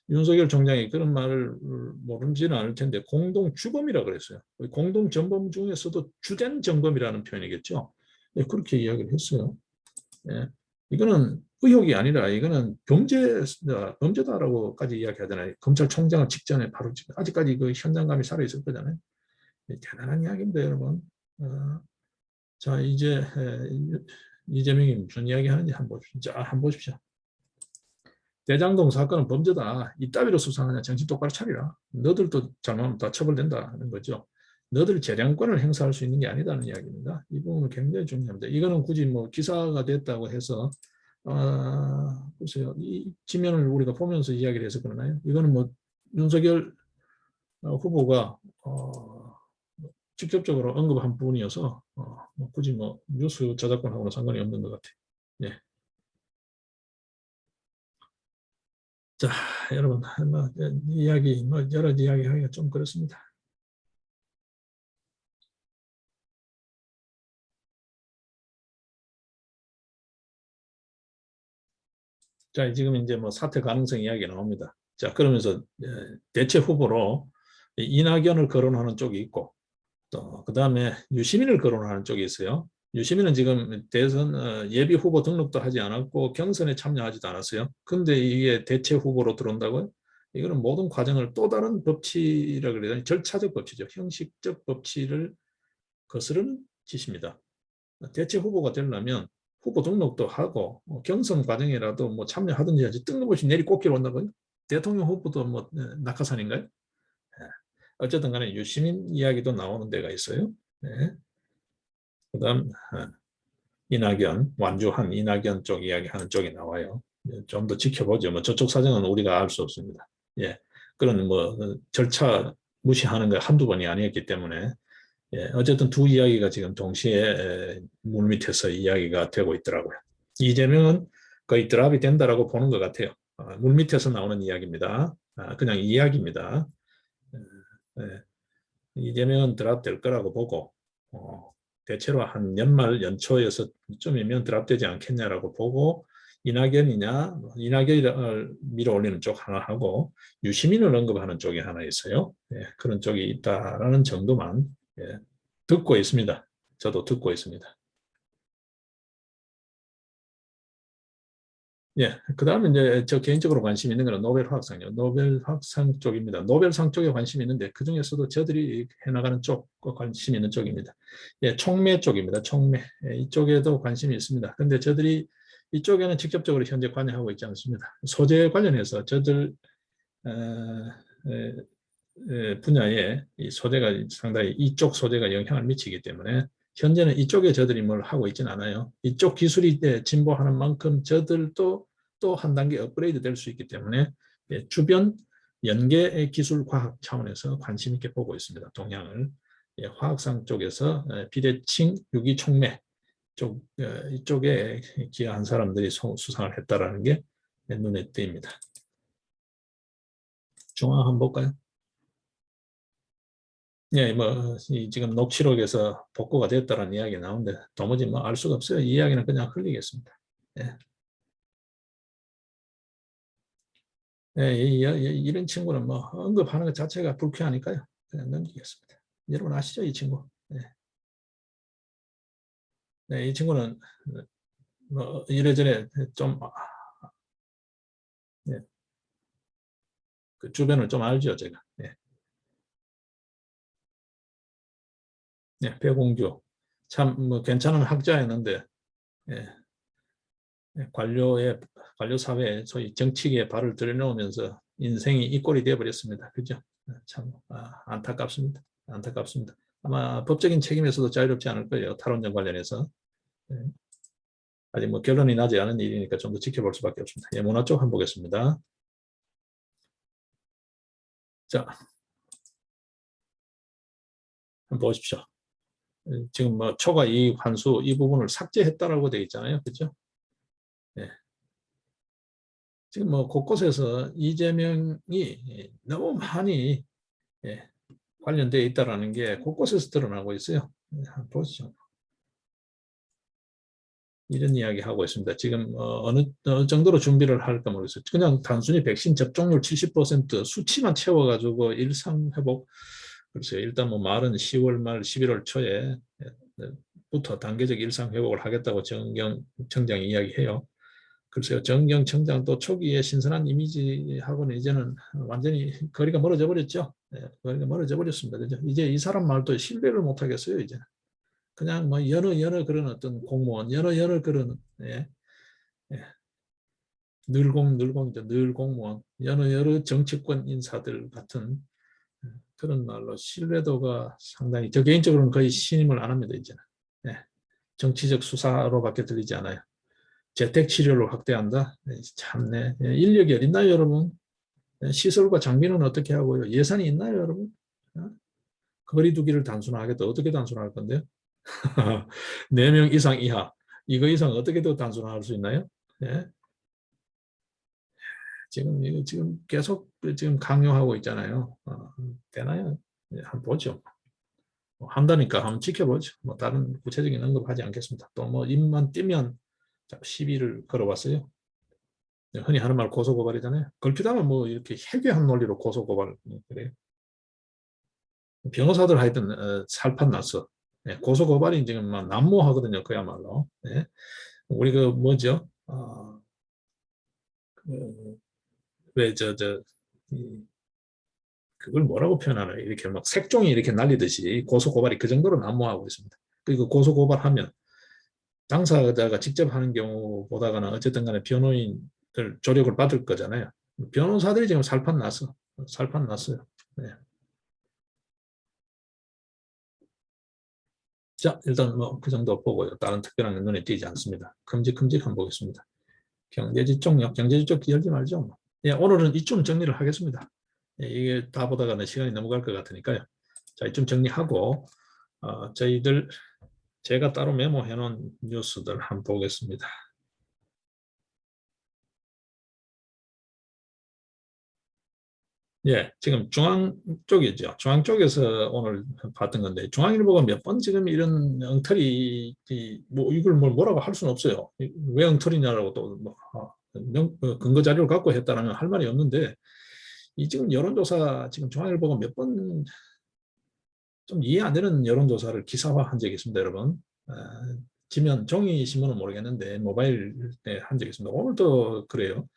윤석열 총장이 그런 말을 모르지는 않을 텐데 공동주범이라 그랬어요. 공동정범 중에서도 주된 정범이라는 표현이겠죠. 그렇게 이야기를 했어요. 이거는 의혹이 아니라 이거는 범죄다라고까지 이야기하잖아요. 검찰총장을 직전에 바로 아직까지 그 현장감이 살아있을 거잖아요. 대단한 이야기입니다, 여러분. 자, 이제 이재명이 무슨 이야기 하는지 한번 보십시오. 대장동 사건은 범죄다. 이따위로 수사하냐? 정신 똑바로 차리라. 너들도 잘못하면 다 처벌된다는 거죠. 너들 재량권을 행사할 수 있는 게 아니다는 이야기입니다. 이 부분은 굉장히 중요합니다. 이거는 굳이 뭐 기사가 됐다고 해서 글쎄요, 이 지면을 우리가 보면서 이야기를 해서 그러나요? 이거는 뭐 윤석열 후보가 직접적으로 언급한 부분이어서 뭐 굳이 뭐 뉴스 저작권하고는 상관이 없는 것 같아요. 예. 자, 여러분, 뭐 이야기, 뭐 여러 이야기하기가 좀 그렇습니다. 자, 지금 이제 뭐 사퇴 가능성 이야기 나옵니다. 자, 그러면서 대체 후보로 이낙연을 거론하는 쪽이 있고, 또 그 다음에 유시민을 거론하는 쪽이 있어요. 유시민은 지금 대선 예비 후보 등록도 하지 않았고 경선에 참여하지도 않았어요. 근데 이게 대체 후보로 들어온다고요? 이거는 모든 과정을 또 다른 법치라 그래야 되나? 절차적 법치죠. 형식적 법치를 거스르는 짓입니다. 대체 후보가 되려면 후보 등록도 하고 경선 과정이라도 뭐 참여하든지 하지 뜬금없이 내리꽂기로 온다고요? 대통령 후보도 뭐 낙하산인가요? 어쨌든 간에 유시민 이야기도 나오는 데가 있어요. 네. 그다음 이낙연, 완주한 이낙연 쪽 이야기하는 쪽이 나와요. 좀 더 지켜보죠. 뭐 저쪽 사정은 우리가 알 수 없습니다. 예, 그런 뭐 절차 무시하는 거 한두 번이 아니었기 때문에 예, 어쨌든 두 이야기가 지금 동시에 물밑에서 이야기가 되고 있더라고요. 이재명은 거의 드랍이 된다라고 보는 것 같아요. 물밑에서 나오는 이야기입니다. 그냥 이야기입니다. 예, 이재명은 드랍 될 거라고 보고 대체로 한 연말 연초에서 쯤이면 드랍되지 않겠냐라고 보고 이낙연이냐 이낙연을 밀어올리는 쪽 하나 하고 유시민을 언급하는 쪽이 하나 있어요. 예, 그런 쪽이 있다라는 정도만 예, 듣고 있습니다. 저도 듣고 있습니다. 예, 그 다음에 이제 저 개인적으로 관심 있는 거는 노벨 화학상이요. 노벨 화학상 쪽입니다. 노벨상 쪽에 관심이 있는데 그 중에서도 저들이 해나가는 쪽과 관심 있는 쪽입니다. 예, 촉매 쪽입니다. 촉매. 예, 이쪽에도 관심이 있습니다. 근데 저들이 이쪽에는 직접적으로 현재 관여하고 있지 않습니다. 소재 관련해서 저들 분야에 이 소재가 상당히 이쪽 소재가 영향을 미치기 때문에 현재는 이쪽에 저들이 뭘 하고 있지는 않아요. 이쪽 기술이 진보하는 만큼 저들도 또 한 단계 업그레이드 될 수 있기 때문에 주변 연계 기술 과학 차원에서 관심 있게 보고 있습니다. 동향을. 화학상 쪽에서 비대칭 유기촉매 쪽, 이쪽에 기여한 사람들이 수상을 했다라는 게 눈에 띕니다. 중앙 한번 볼까요? 예, 뭐 지금 녹취록에서 복구가 됐다는 이야기 나오는데 도무지 뭐 알 수가 없어요. 이 이야기는 그냥 흘리겠습니다. 예. 예, 이런 친구는 뭐 언급하는 것 자체가 불쾌하니까요. 그냥 넘기겠습니다. 여러분 아시죠, 이 친구? 예. 네, 이 친구는 뭐 이래저래 좀 예, 그 주변을 좀 알죠, 제가. 예. 네, 배공주 참 뭐 괜찮은 학자였는데 예, 관료 사회에 소위 정치계에 발을 들여놓으면서 인생이 이 꼴이 되어버렸습니다. 그죠? 참 안타깝습니다. 안타깝습니다. 아마 법적인 책임에서도 자유롭지 않을 거예요. 탈원전 관련해서. 예. 아직 뭐 결론이 나지 않은 일이니까 좀 더 지켜볼 수밖에 없습니다. 예, 문화 쪽 한번 보겠습니다. 자, 한번 보십시오. 지금 뭐 초과 이익 환수 이 부분을 삭제했다라고 되어 있잖아요. 그렇죠? 예. 지금 뭐 곳곳에서 이재명이 너무 많이 관련되어 있다는 게 곳곳에서 드러나고 있어요. 한번 보시죠. 이런 이야기 하고 있습니다. 지금 어느 정도로 준비를 할까 모르겠어요. 그냥 단순히 백신 접종률 70% 수치만 채워가지고 일상회복. 글쎄요. 일단 뭐 말은 10월 말 11월 초에 부터 단계적 일상회복을 하겠다고 정경 청장이 이야기해요. 글쎄요. 정경 청장도 초기에 신선한 이미지하고는 이제는 완전히 거리가 멀어져 버렸죠. 거리가 멀어져 버렸습니다. 그죠? 이제 이 사람 말도 신뢰를 못 하겠어요. 이제. 그냥 뭐 여러 그런 어떤 공무원, 여러 그런 늘공이죠. 늘 공무원, 여러 정치권 인사들 같은 그런 말로 신뢰도가 상당히 저 개인적으로는 거의 신임을 안 합니다. 이제는 정치적 수사로밖에 들리지 않아요. 재택 치료를 확대한다. 참네. 인력이 어딨나요, 여러분? 시설과 장비는 어떻게 하고요? 예산이 있나요, 여러분? 거리두기를 단순화하겠다. 어떻게 단순화할 건데요? 4명 이상 이하. 이거 이상 어떻게 더 단순화할 수 있나요? 예? 지금 계속 지금 강요하고 있잖아요. 되나요? 한번 보죠. 한다니까 한번 지켜보죠. 뭐 다른 구체적인 언급하지 않겠습니다. 또 뭐 입만 띄면 시비를 걸어봤어요. 흔히 하는 말 고소고발이잖아요. 걸피다면 뭐 이렇게 해괴한 논리로 고소고발 그래요. 변호사들 하여튼 살판 났어. 예, 고소 고발이 지금 막 난무하거든요. 그야말로. 예. 우리 그 뭐죠? 왜저 그걸 뭐라고 표현하나요? 이렇게 막 색종이 이렇게 날리듯이 고소 고발이 그 정도로 난무하고 있습니다. 그리고 고소 고발하면 당사자가 직접 하는 경우보다는 어쨌든 간에 변호인들 조력을 받을 거잖아요. 변호사들이 지금 살판 났어. 살판 났어요. 네. 자, 일단 뭐 그 정도 보고요. 다른 특별한 건 눈에 띄지 않습니다. 큼직큼직 한번 보겠습니다. 경제지 쪽요. 경제지 쪽 열지 말죠. 뭐. 예, 오늘은 이쯤 정리를 하겠습니다. 예, 이게 다 보다가 시간이 넘어갈 것 같으니까요. 자, 이쯤 정리하고 저희들 제가 따로 메모해 놓은 뉴스들 한번 보겠습니다. 예, 지금 중앙 쪽이죠. 중앙 쪽에서 오늘 봤던 건데 중앙일보가 몇 번 지금 이런 엉터리 뭐 이걸 뭐라고 할 수는 없어요. 왜 엉터리냐라고 또뭐 근거 자료를 갖고 했다라면 할 말이 없는데 이 지금 여론조사 지금 중앙일보가 몇 번 좀 이해 안 되는 여론조사를 기사화한 적이 있습니다, 여러분. 지면 종이 신문은 모르겠는데 모바일에 한 적이 있습니다. 오늘도 그래요.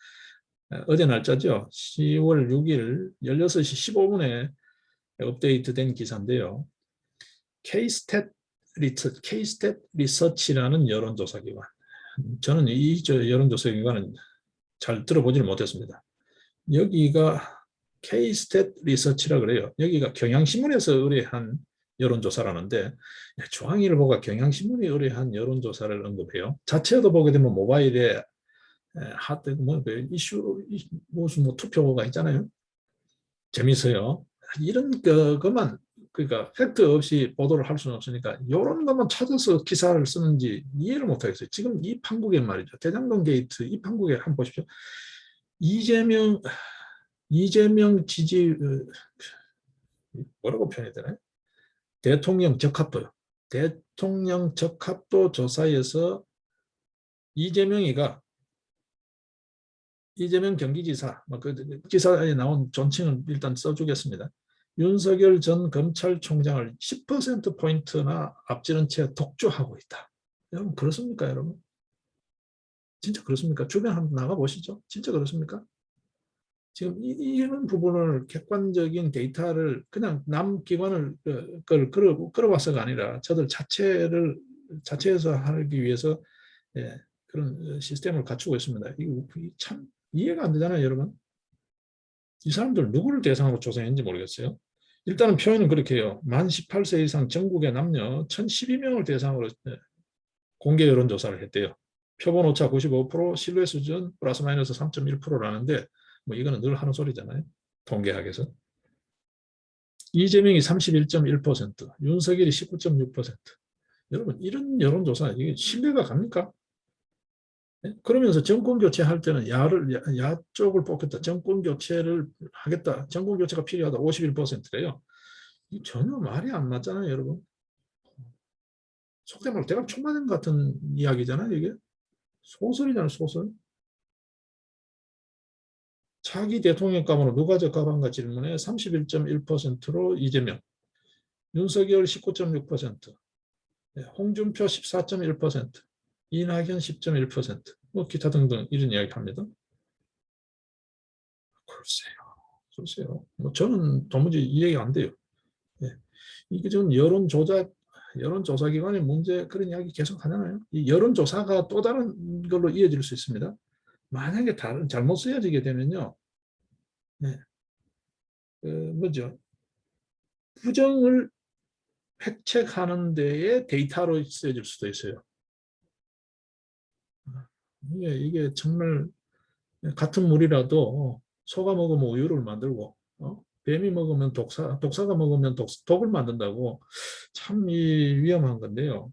어제 날짜죠. 10월 6일 16시 15분에 업데이트된 기사인데요. K-스탯 리서치라는 여론조사 기관. 저는 이 여론조사 기관은 잘 들어보지를 못했습니다. 여기가 K-스탯 리서치라 그래요. 여기가 경향신문에서 의뢰한 여론조사라는데 중앙일보가 경향신문이 의뢰한 여론조사를 언급해요. 자체도 보게 되면 모바일에 하트 뭐 이슈 무슨 뭐 투표가 있잖아요. 재밌어요. 이런 것만 그러니까 팩트 없이 보도를 할 수는 없으니까 이런 것만 찾아서 기사를 쓰는지 이해를 못하겠어요. 지금 이 판국에 말이죠. 대장동 게이트 이 판국에 한번 보십시오. 이재명 지지 뭐라고 표현해야 되나요? 대통령 적합도요. 대통령 적합도 조사에서 이재명 경기지사, 그 기사에 나온 존칭은 일단 써주겠습니다. 윤석열 전 검찰총장을 10%포인트나 앞지른 채 독주하고 있다. 여러분 그렇습니까, 여러분? 진짜 그렇습니까? 주변 한번 나가보시죠. 진짜 그렇습니까? 지금 이런 부분을 객관적인 데이터를 그냥 남 기관을 끌어와서가 아니라 저들 자체에서 하기 위해서 예, 그런 시스템을 갖추고 있습니다. 이거 참 이해가 안 되잖아요, 여러분. 이 사람들 누구를 대상으로 조사했는지 모르겠어요. 일단은 표현은 그렇게 해요. 만 18세 이상 전국의 남녀 1,012명을 대상으로 공개 여론조사를 했대요. 표본 오차 95%, 신뢰 수준 플러스 마이너스 3.1%라는데 뭐 이거는 늘 하는 소리잖아요. 통계학에서. 이재명이 31.1%, 윤석열이 19.6%. 여러분 이런 여론조사 이게 신뢰가 갑니까? 그러면서 정권 교체할 때는 야 쪽을 뽑겠다. 정권 교체를 하겠다. 정권 교체가 필요하다. 51%래요. 이 전혀 말이 안 맞잖아요, 여러분. 속된 말로 대강 총 맞은 같은 이야기잖아요, 이게. 소설이잖아요, 소설. 차기 대통령감으로 누가 적합한가 질문에 31.1%로 이재명, 윤석열 19.6%, 홍준표 14.1%, 이낙연 10.1%, 뭐 기타 등등 이런 이야기 합니다. 글쎄요. 뭐 저는 도무지 이해가 안 돼요. 예. 이게 지금 여론조사 기관의 문제 그런 이야기 계속 하잖아요. 이 여론조사가 또 다른 걸로 이어질 수 있습니다. 만약에 잘못 쓰여지게 되면요. 네. 뭐죠? 부정을 획책하는 데에 데이터로 쓰여질 수도 있어요. 이게 정말 같은 물이라도 소가 먹으면 우유를 만들고 뱀이 먹으면 독사가 먹으면 독을 만든다고 참 위험한 건데요.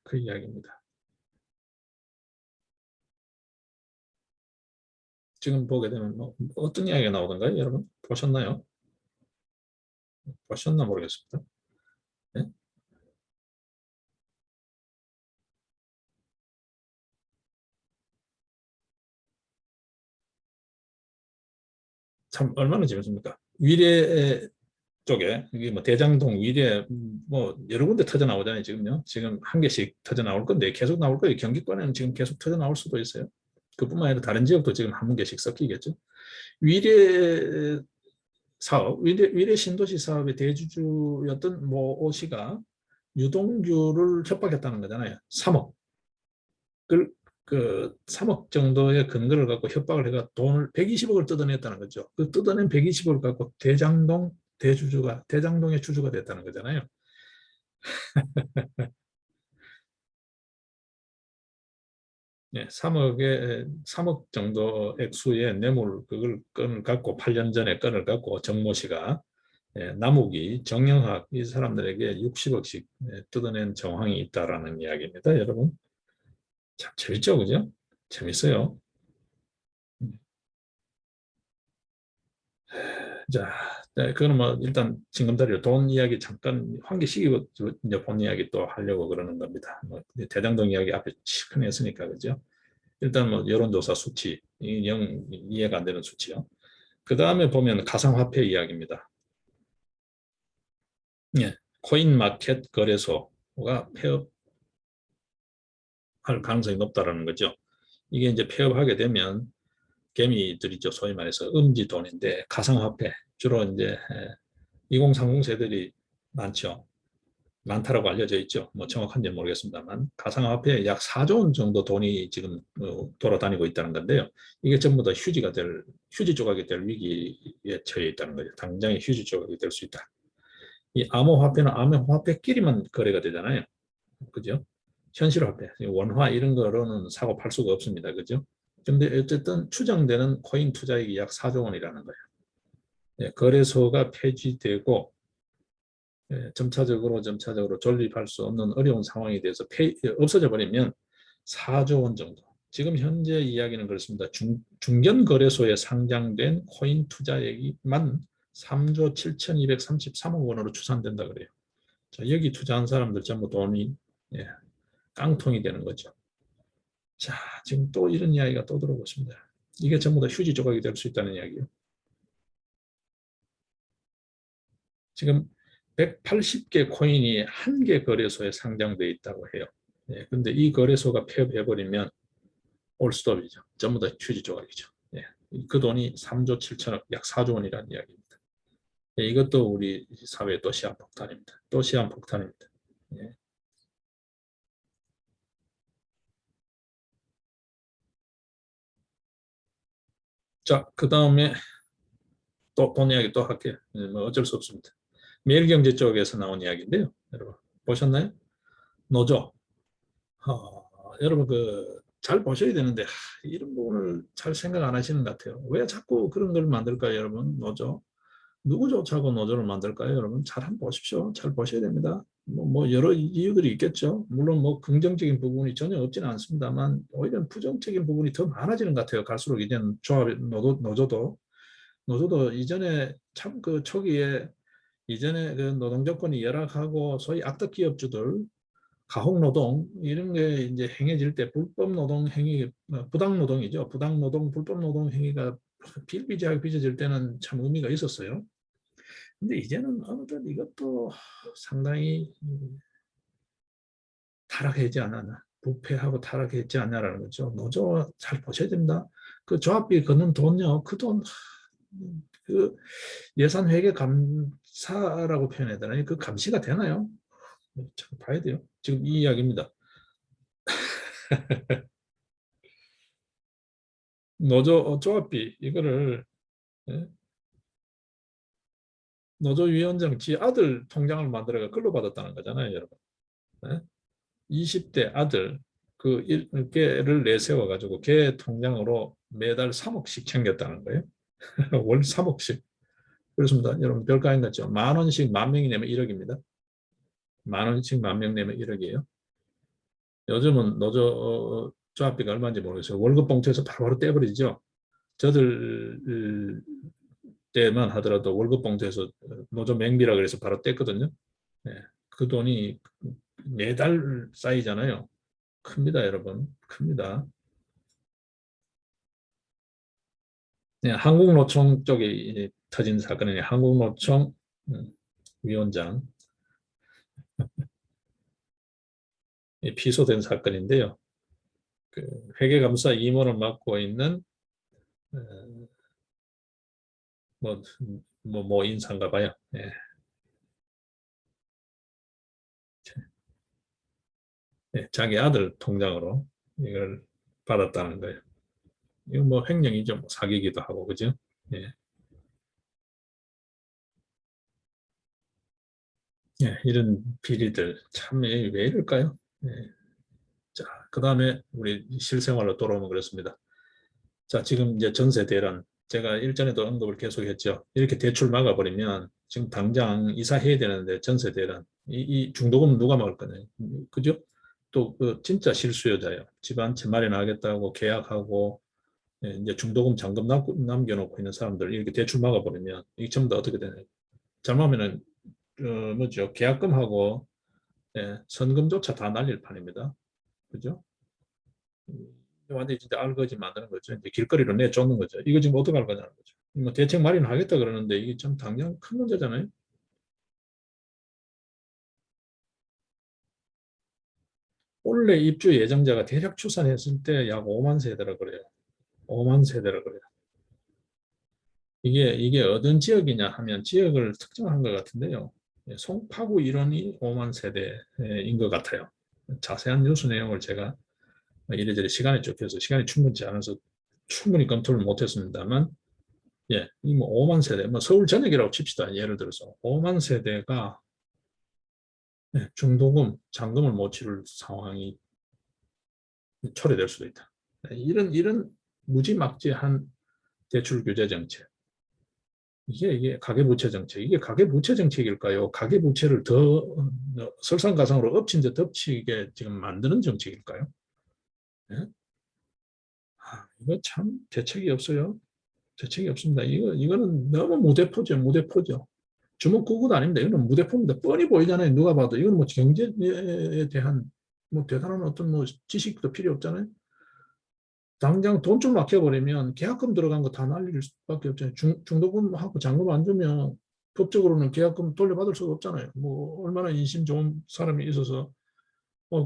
그 이야기입니다. 지금 보게 되면 뭐 어떤 이야기가 나오던가요, 여러분? 보셨나요? 보셨나 모르겠습니다. 네? 참 얼마나 재밌습니까? 위례에 쪽에 이게 뭐 대장동, 위례 뭐 여러 군데 터져 나오잖아요. 지금요. 지금 한 개씩 터져 나올 건데 계속 나올 거예요. 경기권에는 지금 계속 터져 나올 수도 있어요. 그뿐만 아니라 다른 지역도 지금 한 개씩 섞이겠죠. 위례 사업, 위례 신도시 사업의 대주주였던 모 씨가 유동규를 협박했다는 거잖아요. 3억. 그 3억 정도의 근거를 갖고 협박을 해가 돈을 120억을 뜯어냈다는 거죠. 그 뜯어낸 120억을 갖고 대장동의 주주가 됐다는 거잖아요. 네, 3억 정도 액수의 뇌물 그걸 건을 갖고 8년 전에 건을 갖고 정모 씨가 남욱이 정영학 이 사람들에게 60억씩 뜯어낸 정황이 있다라는 이야기입니다. 여러분 참 재밌죠, 그죠? 재밌어요. 자, 그거는 뭐 일단 징검다리로 돈 이야기 잠깐 환기시키고 이제 본 이야기 또 하려고 그러는 겁니다. 뭐 대장동 이야기 앞에 시큰 했으니까 그죠? 일단 뭐 여론조사 수치 영 이해가 안 되는 수치요. 그 다음에 보면 가상화폐 이야기입니다. 예, 코인 마켓 거래소가 폐업할 가능성이 높다라는 거죠. 이게 이제 폐업하게 되면 개미들이죠. 소위 말해서 음지 돈인데 가상화폐 주로 이제 2030 세들이 많죠. 많다라고 알려져 있죠. 뭐 정확한지 모르겠습니다만 가상화폐에 약 4조 원 정도 돈이 지금 돌아다니고 있다는 건데요. 이게 전부 다 휴지 조각이 될 위기에 처해 있다는 거죠. 당장에 휴지 조각이 될 수 있다. 이 암호화폐는 암호화폐끼리만 거래가 되잖아요. 그죠? 현실화폐, 원화 이런 거로는 사고 팔 수가 없습니다. 그죠? 근데 어쨌든 추정되는 코인 투자액이 약 4조 원이라는 거예요. 예, 거래소가 폐지되고 점차적으로 존립할 수 없는 어려운 상황이 돼서 없어져 버리면 4조 원 정도. 지금 현재 이야기는 그렇습니다. 중견 거래소에 상장된 코인 투자액이만 3조 7,233억 원으로 추산된다 그래요. 자, 여기 투자한 사람들 전부 돈이 깡통이 되는 거죠. 자, 지금 또 이런 이야기가 또 들어오고 있습니다. 이게 전부 다 휴지 조각이 될 수 있다는 이야기예요. 지금 180개 코인이 한 개 거래소에 상장되어 있다고 해요. 근데 이 거래소가 폐업해버리면 올스톱이죠. 전부 다 휴지 조각이죠. 그 돈이 3조 7천억, 약 4조 원이라는 이야기입니다. 이것도 우리 사회의 또 시한폭탄입니다. 또 시한폭탄입니다. 자, 그 다음에 또 돈 이야기 또 할게요. 뭐 어쩔 수 없습니다. 매일경제 쪽에서 나온 이야기인데요. 여러분 보셨나요? 노조. 여러분 잘 보셔야 되는데 이런 부분을 잘 생각 안 하시는 것 같아요. 왜 자꾸 그런 걸 만들까요, 여러분? 노조. 누구 좋자고 노조를 만들까요, 여러분? 잘 한번 보십시오. 잘 보셔야 됩니다. 뭐 여러 이유들이 있겠죠. 물론 뭐 긍정적인 부분이 전혀 없지는 않습니다만 오히려 부정적인 부분이 더 많아지는 것 같아요. 갈수록 이제는 노조도 이전에 참 그 초기에 이전에 그 노동조건이 열악하고 소위 악덕 기업주들 가혹노동 이런 게 이제 행해질 때 불법 노동 행위, 부당 노동이죠. 부당 노동, 불법 노동 행위가 비일비재하게 빚어질 때는 참 의미가 있었어요. 근데 이제는 어느덧 이것도 상당히 타락하지 않았나, 부패하고 타락했지 않냐라는 거죠. 노조 잘 보셔야 됩니다. 그 조합비 걷는 돈요, 그 돈, 그 예산 회계 감사라고 표현해야 되나요? 그 감시가 되나요? 참 봐야 돼요. 지금 이 이야기입니다. 노조 조합비 이거를 노조위원장 지 아들 통장을 만들어가 글로 받았다는 거잖아요, 여러분. 20대 아들 그 일개를 내세워 가지고 걔 통장으로 매달 3억씩 챙겼다는 거예요. 월 3억씩. 그렇습니다. 여러분 별거 아닌 것 같죠? 10,000원씩 10,000명이 내면 1억입니다. 10,000원씩 10,000명 내면 1억이에요. 요즘은 노조 조합비가 얼마인지 모르겠어요. 월급 봉투에서 바로 떼버리죠. 저들 때만 하더라도 월급 봉투에서 노조 맹비라 그래서 바로 뗐거든요. 그 돈이 매달 쌓이잖아요. 큽니다, 여러분. 큽니다. 한국노총 쪽에 터진 사건이에요. 한국노총 위원장 피소된 사건인데요. 그 회계감사 임원을 맡고 있는 뭐 인사인가 봐요. 예. 예, 자기 아들 통장으로 이걸 받았다는 거예요. 이거 뭐 횡령이죠. 뭐 사기기도 하고, 그죠? 예. 예, 이런 비리들 참 왜 이럴까요? 예. 자, 그 다음에 우리 실생활로 돌아오면 그렇습니다. 자, 지금 이제 전세 대란 제가 일전에도 언급을 계속했죠. 이렇게 대출 막아버리면 지금 당장 이사해야 되는데 전세 대란 이 중도금 누가 막을 거냐, 그죠? 또 그 진짜 실수요자예요. 집 한 채 마련하겠다고 계약하고 이제 중도금 잔금 남겨놓고 있는 사람들 이렇게 대출 막아버리면 이게 전부 다 어떻게 되나요? 잘못하면은 뭐죠? 계약금하고 선금조차 다 날릴 판입니다. 그죠? 완전히 진짜 알거지 만드는 거죠. 이제 길거리로 내쫓는 거죠. 이거 지금 어떻게 할 거냐는 거죠. 뭐 대책 마련하겠다 그러는데 이게 좀 당장 큰 문제잖아요. 원래 입주 예정자가 대략 추산했을 때 약 5만 세대라 그래요. 5만 세대라 그래요. 이게 어떤 지역이냐 하면 지역을 특정한 것 같은데요. 송파구 일원이 5만 세대인 것 같아요. 자세한 뉴스 내용을 제가 이래저래 시간에 쫓겨서 시간이 충분치 않아서 충분히 검토를 못했습니다만, 예, 이 뭐 5만 세대, 뭐 서울 전역이라고 칩시다. 예를 들어서 5만 세대가 중도금, 잔금을 못 치를 상황이 초래될 수도 있다. 이런 무지막지한 대출 규제 정책, 이게 가계부채 정책, 이게 가계부채 정책일까요? 가계부채를 더 설상가상으로 엎친 데 덮치게 지금 만드는 정책일까요? 예? 이거 참 대책이 없어요. 대책이 없습니다. 이거는 너무 무대포죠, 무대포죠. 주먹구구도 아닙니다. 이거는 무대포입니다. 뻔히 보이잖아요. 누가 봐도. 이건 뭐 경제에 대한 뭐 대단한 어떤 뭐 지식도 필요 없잖아요. 당장 돈 좀 막혀버리면 계약금 들어간 거 다 날릴 수밖에 없잖아요. 중도금하고 잔금 안 주면 법적으로는 계약금 돌려받을 수가 없잖아요. 뭐 얼마나 인심 좋은 사람이 있어서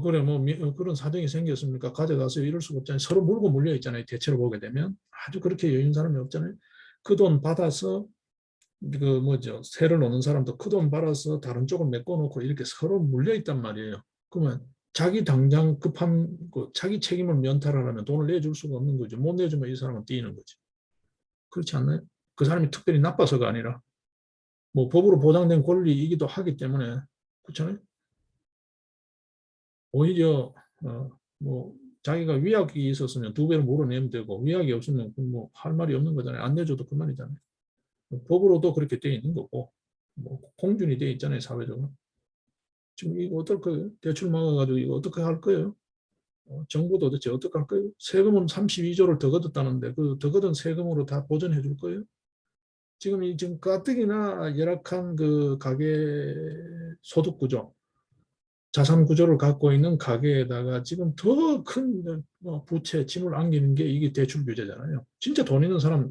그래 뭐 그런 사정이 생겼습니까? 가져가서 이럴 수가 없잖아요. 서로 물고 물려 있잖아요. 대체로 보게 되면 아주 그렇게 여유 있는 사람이 없잖아요. 그 돈 받아서 그 뭐죠, 세를 놓는 사람도 그 돈 받아서 다른 쪽을 메꿔놓고 이렇게 서로 물려 있단 말이에요. 그러면 자기 당장 급한 거, 자기 책임을 면탈하려면 돈을 내줄 수가 없는 거죠. 못 내주면 이 사람은 뛰는 거지. 그렇지 않나요? 그 사람이 특별히 나빠서가 아니라 뭐 법으로 보장된 권리이기도 하기 때문에. 그렇잖아요. 오히려 뭐 자기가 위약이 있었으면 2배로 물어내면 되고, 위약이 없으면 뭐 할 말이 없는 거잖아요. 안 내줘도 그만이잖아요. 법으로도 그렇게 돼 있는 거고, 뭐 공준이 돼 있잖아요, 사회적으로. 지금 이거 어떨 거예요? 대출 막아가지고 이거 어떻게 할 거예요? 정부도 도대체 어떻게 할 거예요? 세금은 32조를 더 걷었다는데 그 더 걷은 세금으로 다 보전해 줄 거예요? 지금 가뜩이나 열악한 그 가계 소득 구조, 자산 구조를 갖고 있는 가계에다가 지금 더 큰 부채, 짐을 안기는 게 이게 대출 규제잖아요. 진짜 돈 있는 사람,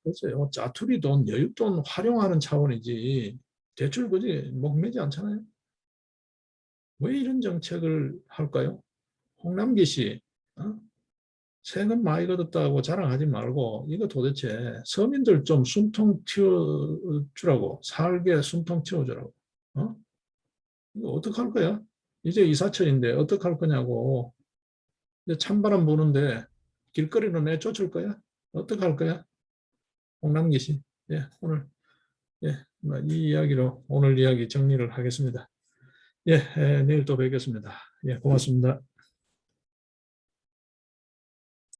글쎄요, 짜투리 돈, 여윳돈 활용하는 차원이지 대출 규제 목매지 않잖아요. 왜 이런 정책을 할까요? 홍남기 씨, 세금 많이 걷었다고 자랑하지 말고 이거 도대체 서민들 좀 숨통 틔워주라고, 살게 숨통 틔워주라고. 이거 어떡할 거야? 이제 이사철인데 어떡할 거냐고. 이제 찬바람 부는데 길거리로 내쫓을 거야? 어떡할 거야? 홍남기 씨. 예, 오늘 이 이야기로 오늘 이야기 정리를 하겠습니다. 예, 내일 또 뵙겠습니다. 예, 고맙습니다.